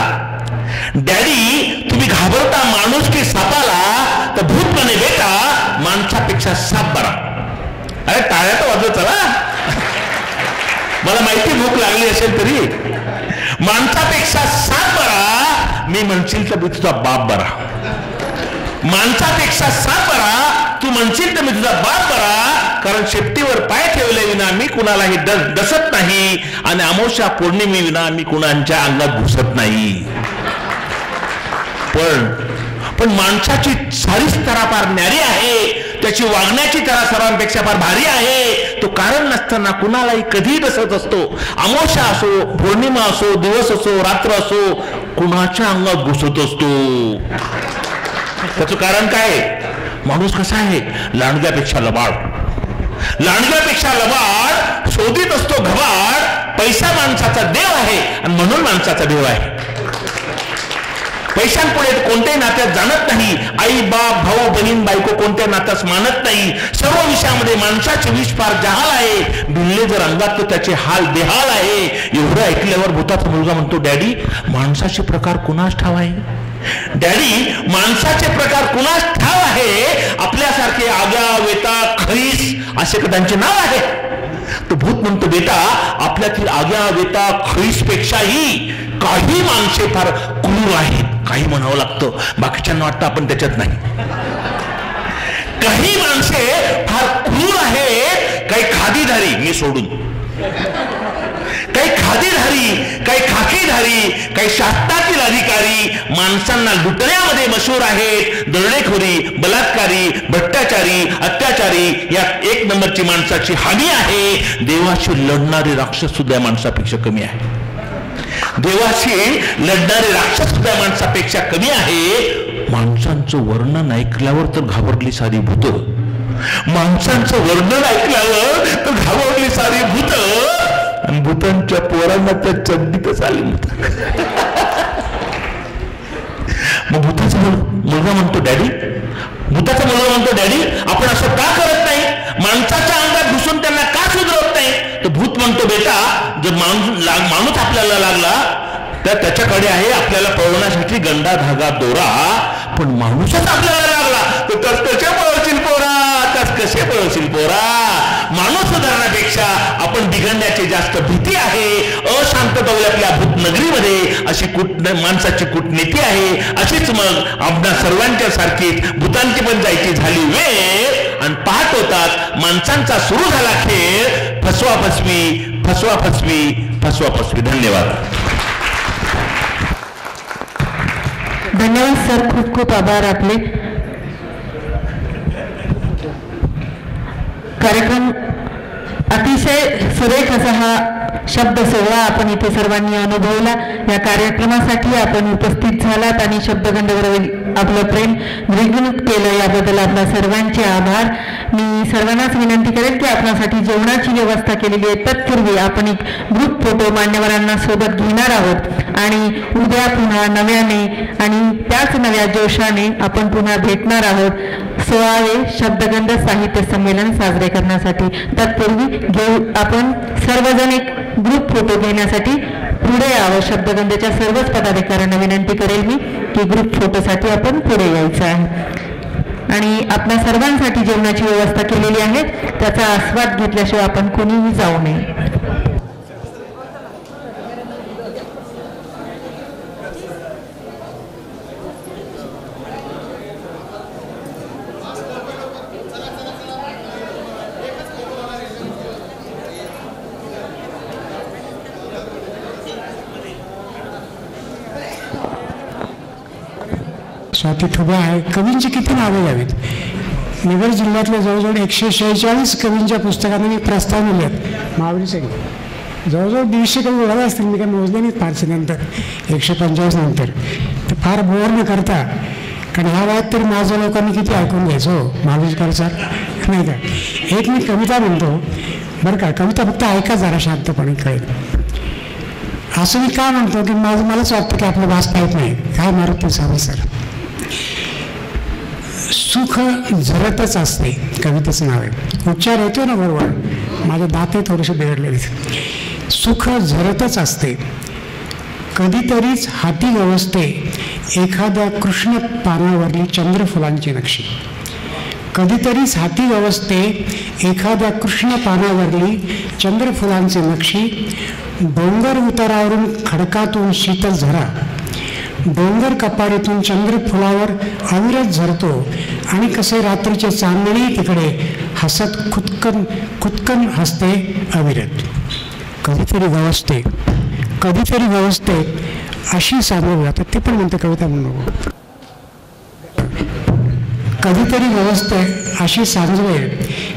डॅडी तुम्ही घाबरता माणूस की सापाला तर भूत म्हणे बेटा माणसापेक्षा साप बरा. अरे टाळ्या तर वाजव चला. मला माहिती भूक लागली असेल तरी माणसापेक्षा साप बरा. मी म्हणशील तर मी तुझा बाप बरा. माणसापेक्षा साप बरा तू म्हणशील तर मी तुझा बाप बरा. कारण शेपटीवर पाय ठेवले विना मी कुणालाही डसत नाही आणि अमावस्या पौर्णिमे विना मी कुणाच्या अंगात घुसत नाही. पण माणसाची सारीच तरा फार न्यारी आहे. त्याची वागण्याची तरा सर्वांपेक्षा फार भारी आहे. तो कारण नसताना कुणालाही कधी डसत असतो. अमावस्या असो पौर्णिमा असो दिवस असो रात्र असो कुणाच्या अंगात घुसत असतो. त्याचं कारण काय? माणूस कसा आहे लांडग्यापेक्षा लबाड. लांडग्यापेक्षा लबाड शोधित असतो घबाड. पैसा माणसाचा देव आहे आणि म्हणून माणसाचा देव आहे. पैशांपुढे कोणत्याही नात्यात जाणत नाही. आई बाप भाऊ बहीण बायको कोणत्या नात्यास मानत नाही. सर्व विषयामध्ये माणसाचे विष फार जहाल आहे. भिल्ले जर अंगात तर त्याचे हाल बेहाल आहे. एवढं ऐकल्यावर भूताचा मुलगा म्हणतो डॅडी माणसाचे प्रकार कुणास ठाव आहे. डॅडी माणसाचे प्रकार कुणास ठाव आहे. आपल्यासारखे आग्या वेता खरीस असे त्यांचे नाव आहे. तो भूत म्हणतो बेटा आपल्यातील आग्या वेता खरीस पेक्षाही काही माणसे फार क्रूर आहेत. काही म्हणावं लागतं, बाकीच्यांना वाटतं आपण त्याच्यात नाही. काही माणसे फार क्रूर आहेत, काही खादीधारी, मी सोडून, काही खादीधारी, काही खाकीधारी, काही शासनातील अधिकारी माणसांना लुटण्यामध्ये मशहूर आहेत. दरोडेखोरी, बलात्कारी, भ्रष्टाचारी, अत्याचारी या एक नंबरची माणसाची हानी आहे. देवाशी लढणारे राक्षस सुद्धा माणसापेक्षा कमी आहे. देवाशी लढणारे राक्षस सुद्धा माणसापेक्षा कमी आहे. माणसांचं वर्णन ऐकल्यावर तर घाबरली सारी भूत, माणसांचं वर्णन ऐकल्यावर तर घाबरली सारी भूत, आणि भूतांच्या पोरांना त्या चड्डीतच आली. मग भूताचा मुलगा म्हणतो डॅडी, भूताचा मुलगा म्हणतो डॅडी आपण असं का करत नाही, माणसाच्या अंगात घुसून त्यांना का सुधरवत नाही. तर भूत म्हणतो बेटा जर माणूस आपल्याला लागला तर त्याच्याकडे आहे आपल्याला पळवण्यासाठी गंडा धागा दोरा, पण माणूसच आपल्याला लागला तर कस कसे पळवशील पोरा, कस कसे पळवशील पोरा. माणूस सुधारण्यापेक्षा आपण बिघडण्याची जास्त भीती आहे. अशांतता आपल्या भूतनगरीमध्ये अशी माणसाची कूटनीती आहे. अशीच मग आपल्या सर्वांच्या सारखीच भूतांची पण जायची झाली वेळ, आणि पाहत होतात माणसांचा सुरू झाला खेळ, फसवा फसवी फसवा फसवी फसवा फसवी. धन्यवाद. धन्यवाद सर, खूप खूप आभार आपले. कार्यक्रम अतिशय सुरेख असा हा शब्द सोहळा आपण इथे सर्वांनी अनुभवला. या कार्यक्रमासाठी आपण उपस्थित झालात आणि शब्दगंधेबरोबर आपलं प्रेम द्विगुणित केलं, याबद्दल आपल्या सर्वांचे आभार. मी सर्वांनाच विनंती करेन की आपल्यासाठी जेवणाची व्यवस्था केलेली आहे. तत्पूर्वी आपण एक ग्रुप फोटो मान्यवरांना सोबत घेणार आहोत आणि उद्या पुन्हा नव्याने आणि त्याच नव्या जोशाने आपण पुन्हा भेटणार आहोत 16वे शब्दगंध साहित्य संमेलन साजरे करण्यासाठी. तत्पूर्वी आपण सर्वजण एक ग्रुप फोटो घेण्यासाठी पुढे यावं. शब्दगंधेच्या सर्वच पदाधिकाऱ्यांना विनंती करेल मी की ग्रुप फोटोसाठी आपण पुढे यायचं आहे. आणि आपल्या सर्वांसाठी जेवणाची व्यवस्था केलेली आहे, त्याचा आस्वाद घेतल्याशिवाय आपण कोणीही जाऊ नये. स्वाती ठुबे आहे. कवींची किती नावे घ्यावीत. नगर जिल्ह्यातल्या जवळजवळ 146 कवींच्या पुस्तकांना मी प्रस्ताव दिले आहेत. महावीर सिंग जवळजवळ 150 कवी ओळखले असतील, मी काय मोजले नाहीत फारसे नंतर 145 नंतर. तर फार बोर न करता, कारण ह्या वयात तरी माझ्या लोकांनी किती ऐकून घ्यायचं हो महावीरकर सर, नाही का. एक मी कविता म्हणतो बरं का, कविता फक्त ऐका जरा शांतपणे कळेल. असं मी काय म्हणतो की मलाच वाटतं की आपलं वाचता येत नाही. काय मारुती सावंत सर, सुख झरतच असते कवितेचं नाव आहे. उच्चार येतो ना बरोबर, माझे दाते थोडेसे बिघडलेले. सुख झरतच असते कधीतरीच हाती गवसते एखाद्या कृष्ण पानावरली चंद्रफुलांची नक्षी. कधीतरीच हाती गवसते एखाद्या कृष्ण पानावरली चंद्रफुलांची नक्षी. डोंगर उतारावरून खडकातून शीतल झरा, डोंगर कपारीतून चंद्रफुलावर अविरत झरतो आणि कसे रात्रीचे चांदणे तिकडे हसत खुदकन हसते अविरत. कधीतरी गवसते कधीतरी गवसते अशी सांगू जातात, ते पण म्हणते कविता म्हणून. कधीतरी गवसते अशी सांजवे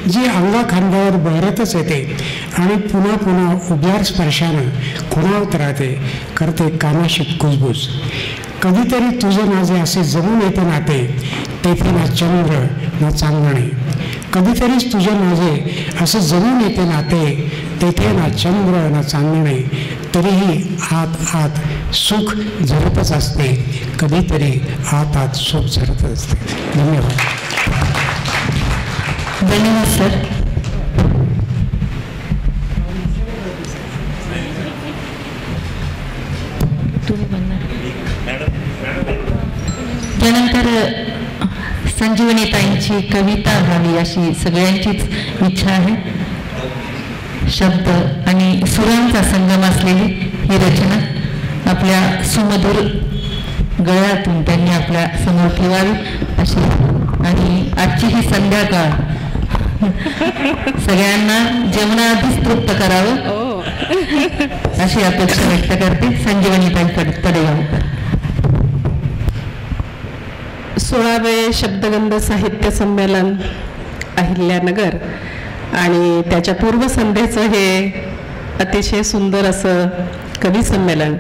जी अंगाखांद्यावर बहरतच येते आणि पुन्हा पुन्हा उभ्यार स्पर्शानं खुणावत राहते, करते कानाशी कुजबूज. कधीतरी तुझे माझे असे जमून येते नाते, तेथे ना चंद्र ना चांदणे. कधीतरीच तुझे माझे असे जमून येते नाते, तेथे ना चंद्र ना चांदणे. तरीही आत आत सुख झरतच असते, कधीतरी आत आत सुख झरतच असते. धन्यवाद. धन्यवाद सर. त्यानंतर संजीवनीताईंची कविता व्हावी अशी सगळ्यांचीच इच्छा आहे. शब्द आणि सुरांचा संगम असलेली ही रचना आपल्या सुमधुर गळ्यातून त्यांनी आपल्या समोर ठेवावी अशी, आणि आजची ही संध्याकाळ सगळ्यांना जेवणाआधीच तृप्त करावं अशी अपेक्षा व्यक्त करते. संजीवनीताई तडेगावकर. 16वे शब्दगंध साहित्य संमेलन अहिल्यानगर आणि त्याच्या पूर्वसंध्येचं हे अतिशय सुंदर असं कवी संमेलन.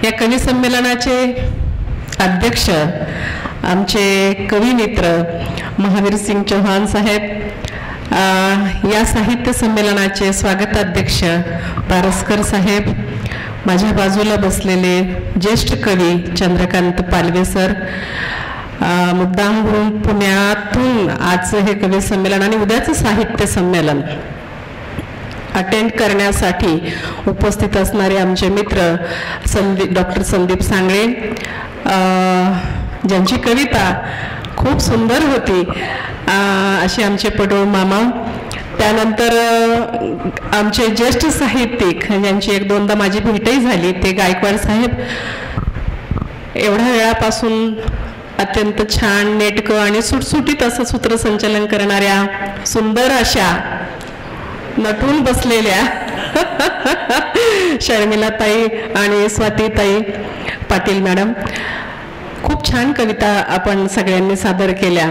या कवी संमेलनाचे अध्यक्ष आमचे कवी मित्र महावीर सिंग चौहान साहेब, या साहित्य संमेलनाचे स्वागताध्यक्ष पारसकर साहेब, माझ्या बाजूला बसलेले ज्येष्ठ कवी चंद्रकांत पालवे सर, मुद्दाम पुण्यातून आजचं हे कवी संमेलन आणि उद्याचं साहित्य संमेलन अटेंड करण्यासाठी उपस्थित असणारे आमचे मित्र डॉक्टर संदीप सांगळे, ज्यांची कविता खूप सुंदर होती, असे आमचे पडोळ मामा. त्यानंतर आमचे ज्येष्ठ साहित्यिक ज्यांची एक दोनदा माझी भेटही झाली ते गायकवाड साहेब. एवढ्या वेळापासून अत्यंत छान, नेटकं आणि सुटसुटीत असं सूत्रसंचलन करणाऱ्या सुंदर अशा नटून बसलेल्या शर्मिलाताई आणि स्वातीताई पाटील मॅडम, खूप छान कविता आपण सगळ्यांनी सादर केल्या.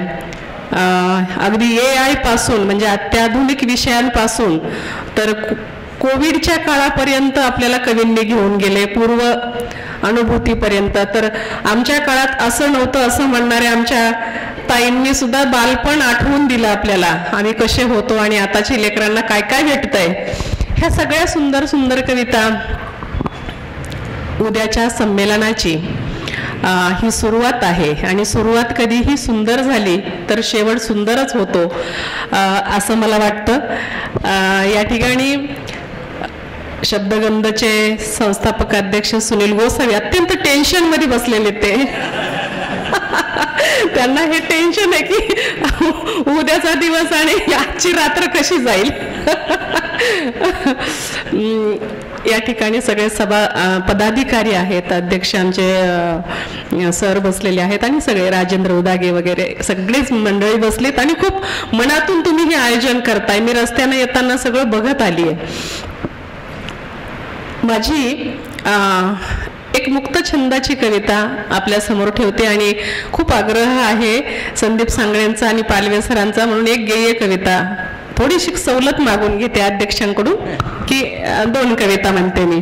अगदी AI पासून म्हणजे अत्याधुनिक विषयांपासून तर कोविडच्या काळापर्यंत आपल्याला कवींनी घेऊन गेले, पूर्व अनुभूतीपर्यंत. तर आमच्या काळात असं नव्हतं असं म्हणणाऱ्या आमच्या ताईंनी सुद्धा बालपण आठवून दिलं आपल्याला, आम्ही कसे होतो आणि आताच्या लेकरांना काय काय भेटतंय. ह्या सगळ्या सुंदर सुंदर कविता उद्याच्या संमेलनाची ही सुरुवात आहे आणि सुरुवात कधीही सुंदर झाली तर शेवट सुंदरच होतो असं मला वाटतं. या ठिकाणी शब्दगंधचे संस्थापक अध्यक्ष सुनील गोसावी अत्यंत टेन्शनमध्ये बसलेले ते. त्यांना हे टेन्शन आहे की उद्याचा दिवस आणि आजची रात्र कशी जाईल. या ठिकाणी सगळे पदाधिकारी आहेत, अध्यक्ष आमचे सर बसलेले आहेत आणि सगळे राजेंद्र उदागे वगैरे सगळेच मंडळी बसलीत आणि खूप मनातून तुम्ही हे आयोजन करताय. मी रस्त्याने येताना सगळं बघत आली आहे. माझी एक मुक्त छंदाची कविता आपल्या समोर ठेवते आणि खूप आग्रह आहे संदीप सांगळेंचा आणि पालवे सरांचा, म्हणून एक गेय कविता थोडीशी सवलत मागून घेते अध्यक्षांकडून की 2 कविता म्हणते मी.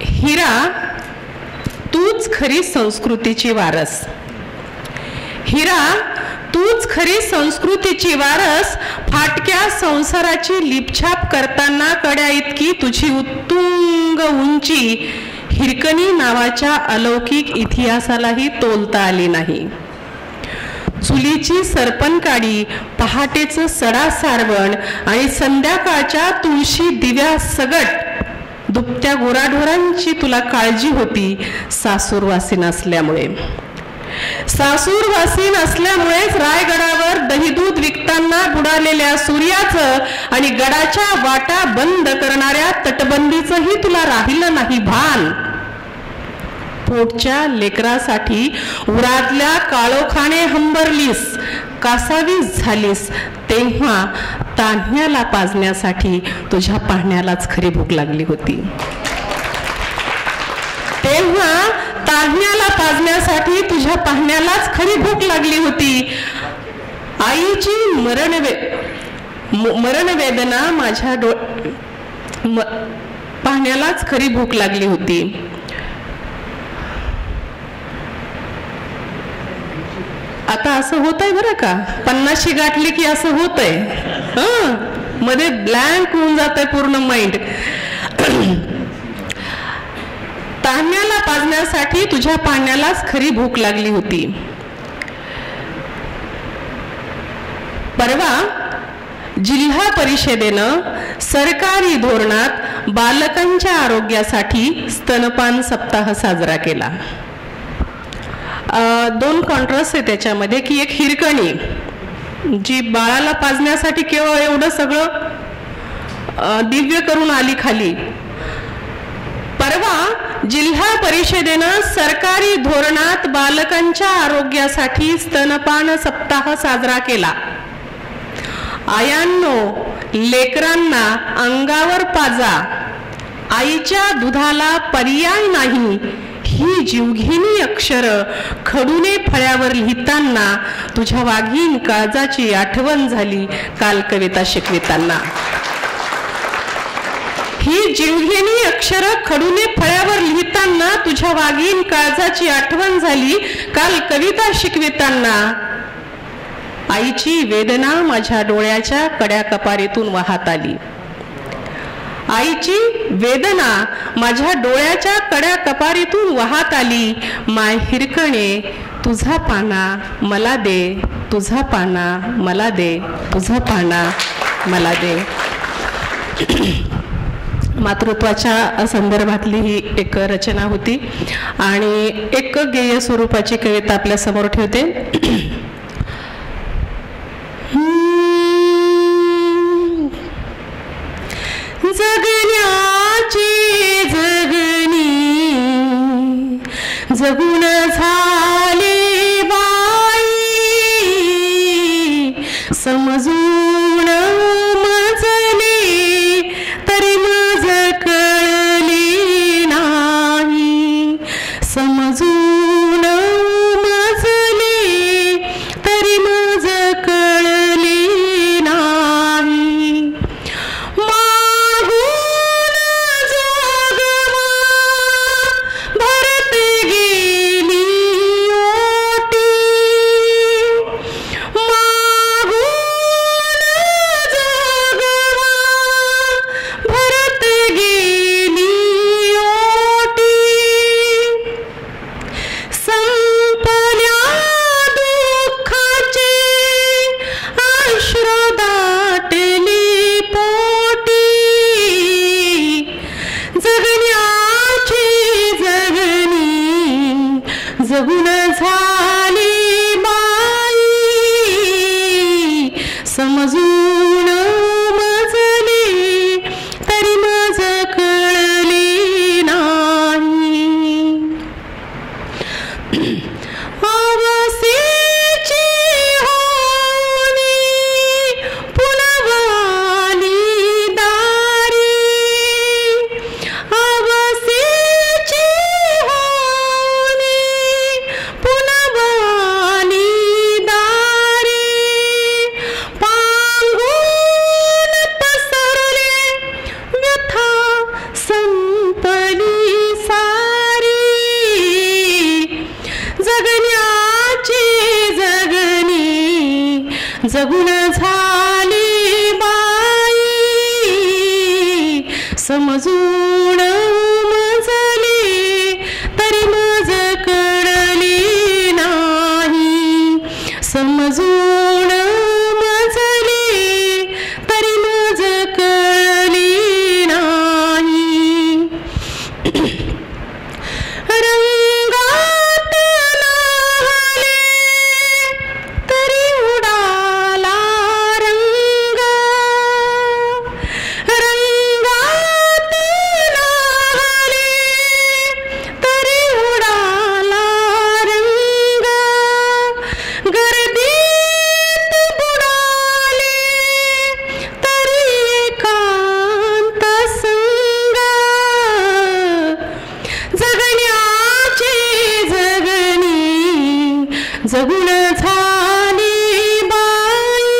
हिरा तूच खरी संस्कृतीची वारस, हिरा तूच खरी संस्कृतीची वारस, फाटक्या संसाराची लिपछाप करताना कड्या इतकी तुझी उत्तुंग उंची हिरकणी नावाच्या अलौकिक इतिहासालाही तोलता आली नाही. चुलीची सरपणकाडी, पहाटेचं सडा सारवण आणि संध्याकाळच्या तुळशी दिव्या सगट दुपट्या गोराढोरांची तुला काळजी होती सासूरवासीन असल्यामुळे. सासूरवासीन असल्यामुळेच रायगडावर दहीदूध विकताना बुडालेल्या सूर्याचं आणि गडाच्या वाटा बंद करणाऱ्या तटबंदीचंही तुला राहिलं नाही भान. पोटच्या लेकरासाठी उरातल्या काळोखाने हंबरलीस, कासावीस झालीस, तेव्हा तान्ह्याला पाजण्यासाठी तुझ्या पाहण्यालाच खरी भूक लागली होती. तेव्हा तान्ह्याला पाजण्यासाठी तुझ्या पाहण्यालाच खरी भूक लागली होती. आईची मरणवेदना माझ्या पाहण्यालाच खरी भूक लागली होती. आता असं होतंय बरं का, 50शी गाठली की असं होतंय, मध्ये ब्लँक होऊन जातंय पूर्ण माइंड. तान्ह्याला पाजण्यासाठी तुझ्या पाण्यालाच खरी भूक लागली होती. परवा जिल्हा परिषदेनं सरकारी धोरणात बालकांच्या आरोग्यासाठी स्तनपान सप्ताह साजरा केला. 2 कॉन्ट्रास्ट आहे त्याच्यामध्ये की एक हिरकणी जी बाळाला पाजण्यासाठी केवळ एवढं सगळं दिव्य करून आली खाली परवा जिल्हा परिषदेनं सरकारी धोरणात बालकांच्या आरोग्यासाठी स्तनपान सप्ताह साजरा केला. आयांनो, लेकरांना अंगावर पाजा, आईच्या दुधाला पर्याय नाही ही जीवघेणी अक्षर खडूने फळ्यावर लिहिताना तुझ्या वाघीण काळजाची आठवण झाली काल कविता शिकविताना. ही जीवघेणी अक्षर खडूने फळ्यावर लिहिताना तुझ्या वाघीण काळजाची आठवण झाली काल कविता शिकविताना. आईची वेदना माझ्या डोळ्याच्या कड्या कपारीतून वाहत आली. आईची वेदना माझ्या डोळ्याच्या कड्या कपारीतून वाहत आली. माय हिरकणे, तुझा पाना मला दे, तुझा पाना मला दे, तुझा पाना मला दे. मातृत्वाच्या संदर्भातली ही एक रचना होती आणि एक गेय स्वरूपाची कविता आपल्या समोर ठेवते. जगण्याची जगणी जगून झाले बाई, समजून मजले तरी मज कळले नाही, समजून मजले तरी मज कळले नाही. जगून झाली बाई, समजून मजले तरी मज कळले नाही. आवासेची होनी पुनवाली दारी, आवासेची जगून झाली बाई, समजून मजले तरी मज कळले नाही, समजून मजले तरी मज कळले नाही. रंगात नाहले तरी उडाला रंग, रंगात नाहले तरी उडाला रंग, गर्दीत बुडाले तरी एकांत संग. जगण्याची जगणी जगून झाली बाई,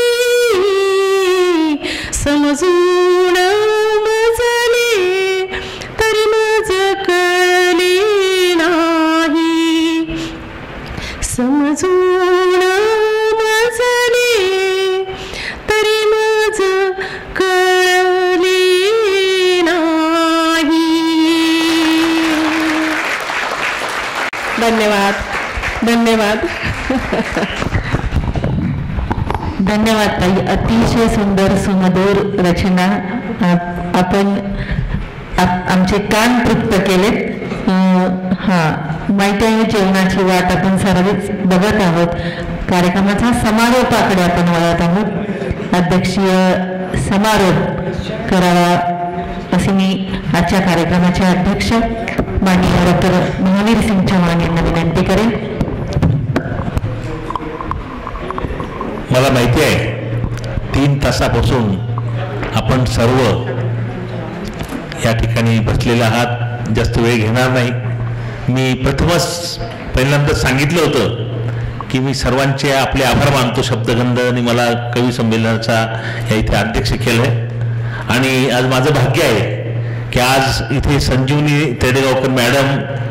समजून मजले तरी मज कळले नाही, समजून मजले तरी मज कळले नाही. धन्यवाद. धन्यवाद. धन्यवाद ताई, अतिशय सुंदर सुमधुर रचना. आपण आमचे कान तृप्त केलेत. माहिती आहे जेवणाची वाट आपण सर्वच बघत आहोत. कार्यक्रमाचा समारोपाकडे आपण वळत आहोत. अध्यक्षीय समारोप करावा असे मी आजच्या कार्यक्रमाचे अध्यक्ष माननीय डॉक्टर महावीर सिंग चव्हाण यांना विनंती करेन. मला माहिती आहे 3 तासापासून आपण सर्व या ठिकाणी बसलेले आहात, जास्त वेळ घेणार नाही. मी प्रथमच पहिल्यांदा सांगितलं होतं की मी सर्वांचे आपले आभार मानतो शब्दगंधांनी मला कवी संमेलनाचा या इथे अध्यक्ष केलं आहे. आणि आज माझं भाग्य आहे की आज इथे संजीवनी तेडेगावकर मॅडम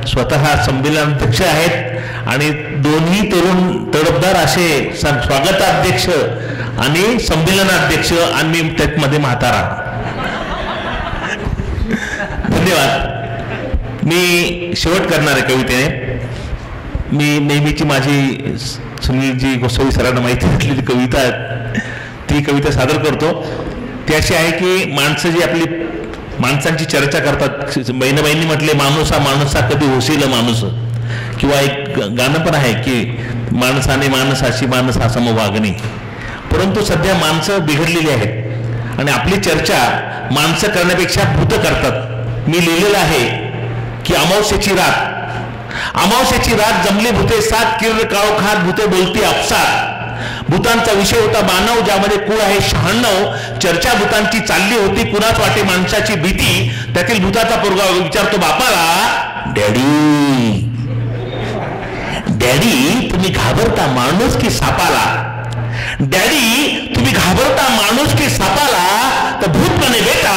स्वतः संमेलनाध्यक्ष आहेत आणि दोन्ही तरुण तडफदार असे स्वागताध्यक्ष आणि संमेलनाध्यक्ष आणि त्यामध्ये म्हातारा. धन्यवाद. मी शेवट करणार आहे कवितेने. मी नेहमीची माझी सुनीलजी गोसावी सरांना माहिती असलेली कविता ती कविता सादर करतो. ती अशी आहे की माणसं जी आपली माणसांची चर्चा करतात. बहिणाबाईंनी म्हटले माणूस हा माणूसा कधी होशील माणूस, किंवा एक गाणं पण आहे की माणसाने माणसाशी माणस हा समवागणे. परंतु सध्या माणसं बिघडलेली आहेत आणि आपली चर्चा माणसं करण्यापेक्षा भूत करतात. मी लिहिलेलं आहे की अमावस्येची रात जमली भूते 7 किरण काळोखात भूते बोलती आपसात. भूतांचा विषय होता मानव, ज्यामध्ये कुळ आहे 96. चर्चा भूतांची चालली होती, कुणाच वाटे माणसाची भीती. त्यातील भूताचा पोरगा विचारतो बापाला, डॅडी तुम्ही घाबरता माणूस की सापाला? डॅडी तुम्ही घाबरता माणूस की सापाला? तर भूत म्हणे बेटा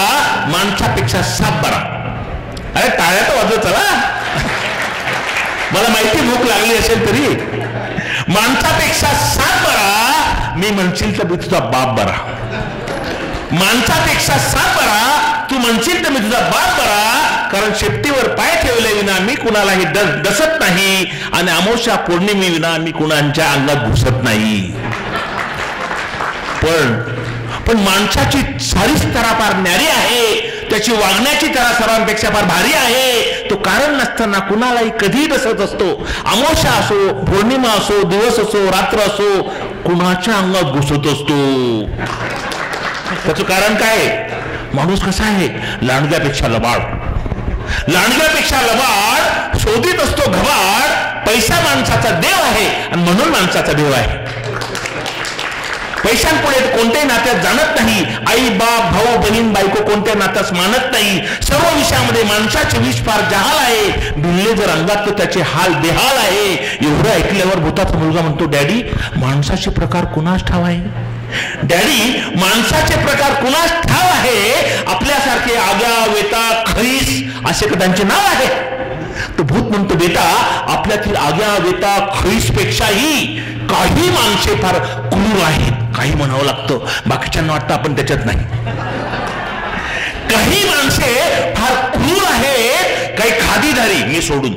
माणसापेक्षा साप बरा. अरे टाळ्या तर वाजत चला. मला माहिती भूक लागली असेल तरी माणसापेक्षा साप बरा. मी म्हणशील तर मी तुझा बाप बरा. माणसापेक्षा साप बरा, तू म्हणशील तर मी तुझा बाप बरा. कारण शेपटीवर पाय ठेवले विना मी कुणालाही डसत नाही आणि अमावस्या पौर्णिमे विना मी कुणाच्या अंगात घुसत नाही. पण माणसाची सारीच तरा फार न्यारी आहे, त्याची वागण्याची तरा सर्वांपेक्षा फार भारी आहे. तो कारण नसताना कुणालाही कधी डसत असतो. अमावस्या असो, पौर्णिमा असो, दिवस असो, रात्र असो, कुणाच्या अंगात घुसत असतो. त्याचं कारण काय? माणूस कसा आहे? लांडग्यापेक्षा लबाड. शोधित असतो घबाड. पैसा माणसाचा देव आहे आणि म्हणून माणसाचा देव आहे. पैशांपुढे कोणत्याही नात्यात जाणत नाही. आई बाप भाऊ बहीण बायको कोणत्या नात्यास मानत नाही. सर्व विषयामध्ये माणसाचे विष फार जहाल आहे. भिल्ले जर अंगात तर त्याचे हाल बेहाल आहे. एवढं ऐकल्यावर भूताचा मुलगा म्हणतो, डॅडी माणसाचे प्रकार कुणास ठाव आहे? डॅडी माणसाचे प्रकार कुणास ठाव आहे? आपल्यासारखे आग्या वेता खरीस असे कदांचे नाव आहे. तो भूत म्हणतो, बेटा आपल्यातील आग्या वेता खरीस पेक्षाही काही माणसे फार क्रूर आहेत. काही म्हणावं लागतं, बाकीच्यांना वाटतं आपण त्याच्यात नाही. काही माणसे फार क्रूर आहेत. काही खादीधारी मी सोडून,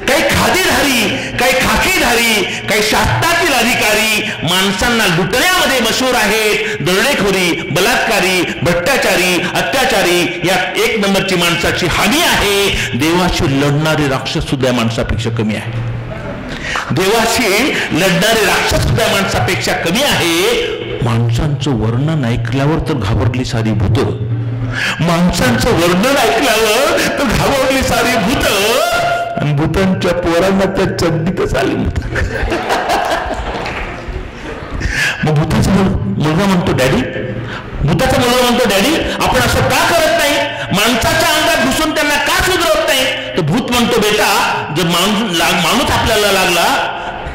काही खादीधारी, काही खाकीधारी, काही शास्त्रातील अधिकारी माणसांना लुटण्यामध्ये मशहूर आहेत. दरोडेखोरी, बलात्कारी, भ्रष्टाचारी, अत्याचारी यात 1 नंबरची माणसाची हानी आहे. देवाशी लढणारे राक्षस सुद्धा माणसापेक्षा कमी आहे. देवाशी लढणारे राक्षस सुद्धा माणसापेक्षा कमी आहे. माणसांचं वर्णन ऐकल्यावर तर घाबरली सारी भूत. माणसांचं वर्णन ऐकल्यावर तर घाबरली सारी भूत. आणि भूतांच्या पोरांना त्या चड्डीतच आली. मग भूताचा मुलगा म्हणतो, डॅडी आपण असं का करत नाही? माणसाच्या अंगात घुसून त्यांना का सुधरवत नाही? तर भूत म्हणतो, बेटा जर माणूस आपल्याला लागला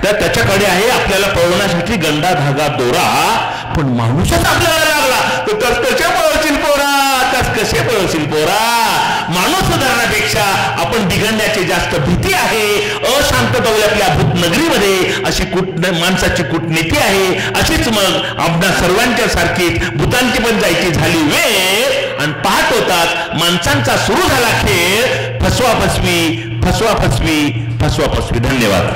तर त्याच्याकडे आहे आपल्याला पळवण्यासाठी गंडा धागा दोरा. पण माणूसच आपल्याला लागला तर कसे पळवशील पोरा? माणूस सुधारण्यापेक्षा आपण बिघडण्याची जास्त भीती आहे. अशांतता आपल्या भूत नगरीमध्ये अशी माणसाची कूटनीती आहे. अशीच मग आपल्या सर्वांच्या सारखीच भूतांची पण जायची झाली वेळ आणि पाहत होतात माणसांचा सुरू झाला खेळ. फसवा फसवी. धन्यवाद.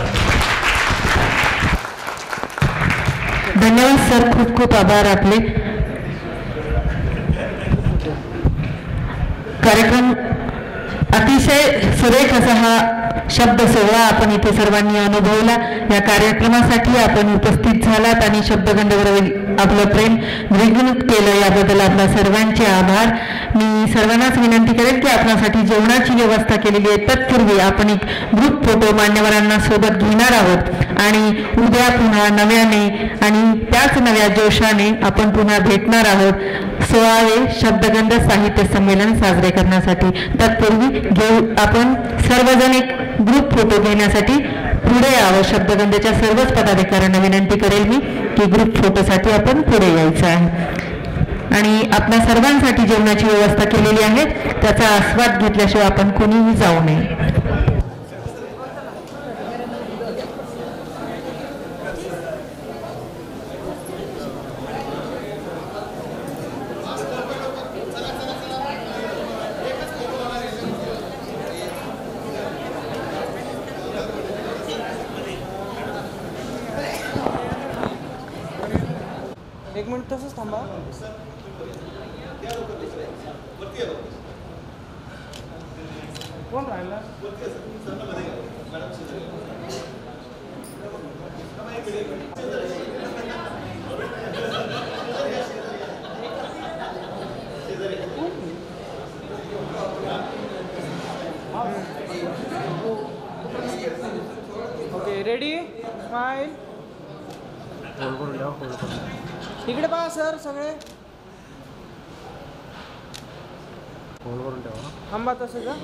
धन्यवाद सर, खूप खूप आभार आपले. कार्यक्रम अतिशय सुरेख असा हा शब्द सोहळा आपण इथे सर्वांनी अनुभवला. या कार्यक्रमासाठी आपण उपस्थित झालात आणि शब्दगंधेवरील आपलं प्रेम द्विगुणित केलं, याबद्दल आपल्या सर्वांचे आभार. मी सर्वांनाच विनंती करेन की आपणासाठी जेवणाची व्यवस्था केलेली आहे. तत्पूर्वी आपण एक ग्रुप फोटो मान्यवरांना सोबत घेणार आहोत आणि उद्या पुन्हा नव्याने आणि त्याच नव्या जोशाने आपण पुन्हा भेटणार आहोत 16वे शब्दगंध साहित्य संमेलन साजरे करण्यासाठी. तत्पूर्वी आपण सर्वजण एक ग्रुप फोटो घेण्यासाठी पुढे यावं. शब्दगंधेच्या सर्वच पदाधिकाऱ्यांना विनंती करेल मी की ग्रुप फोटोसाठी आपण पुढे यायचं आहे. आणि आपल्या सर्वांसाठी जेवणाची व्यवस्था केलेली आहे, त्याचा आस्वाद घेतल्याशिवाय आपण कोणीही जाऊ नये. एक मिनिट तसंच थांबा. कोण राहिला? Okay, ready, smile. इकडे पहा सर, सगळे थांबा तसं का.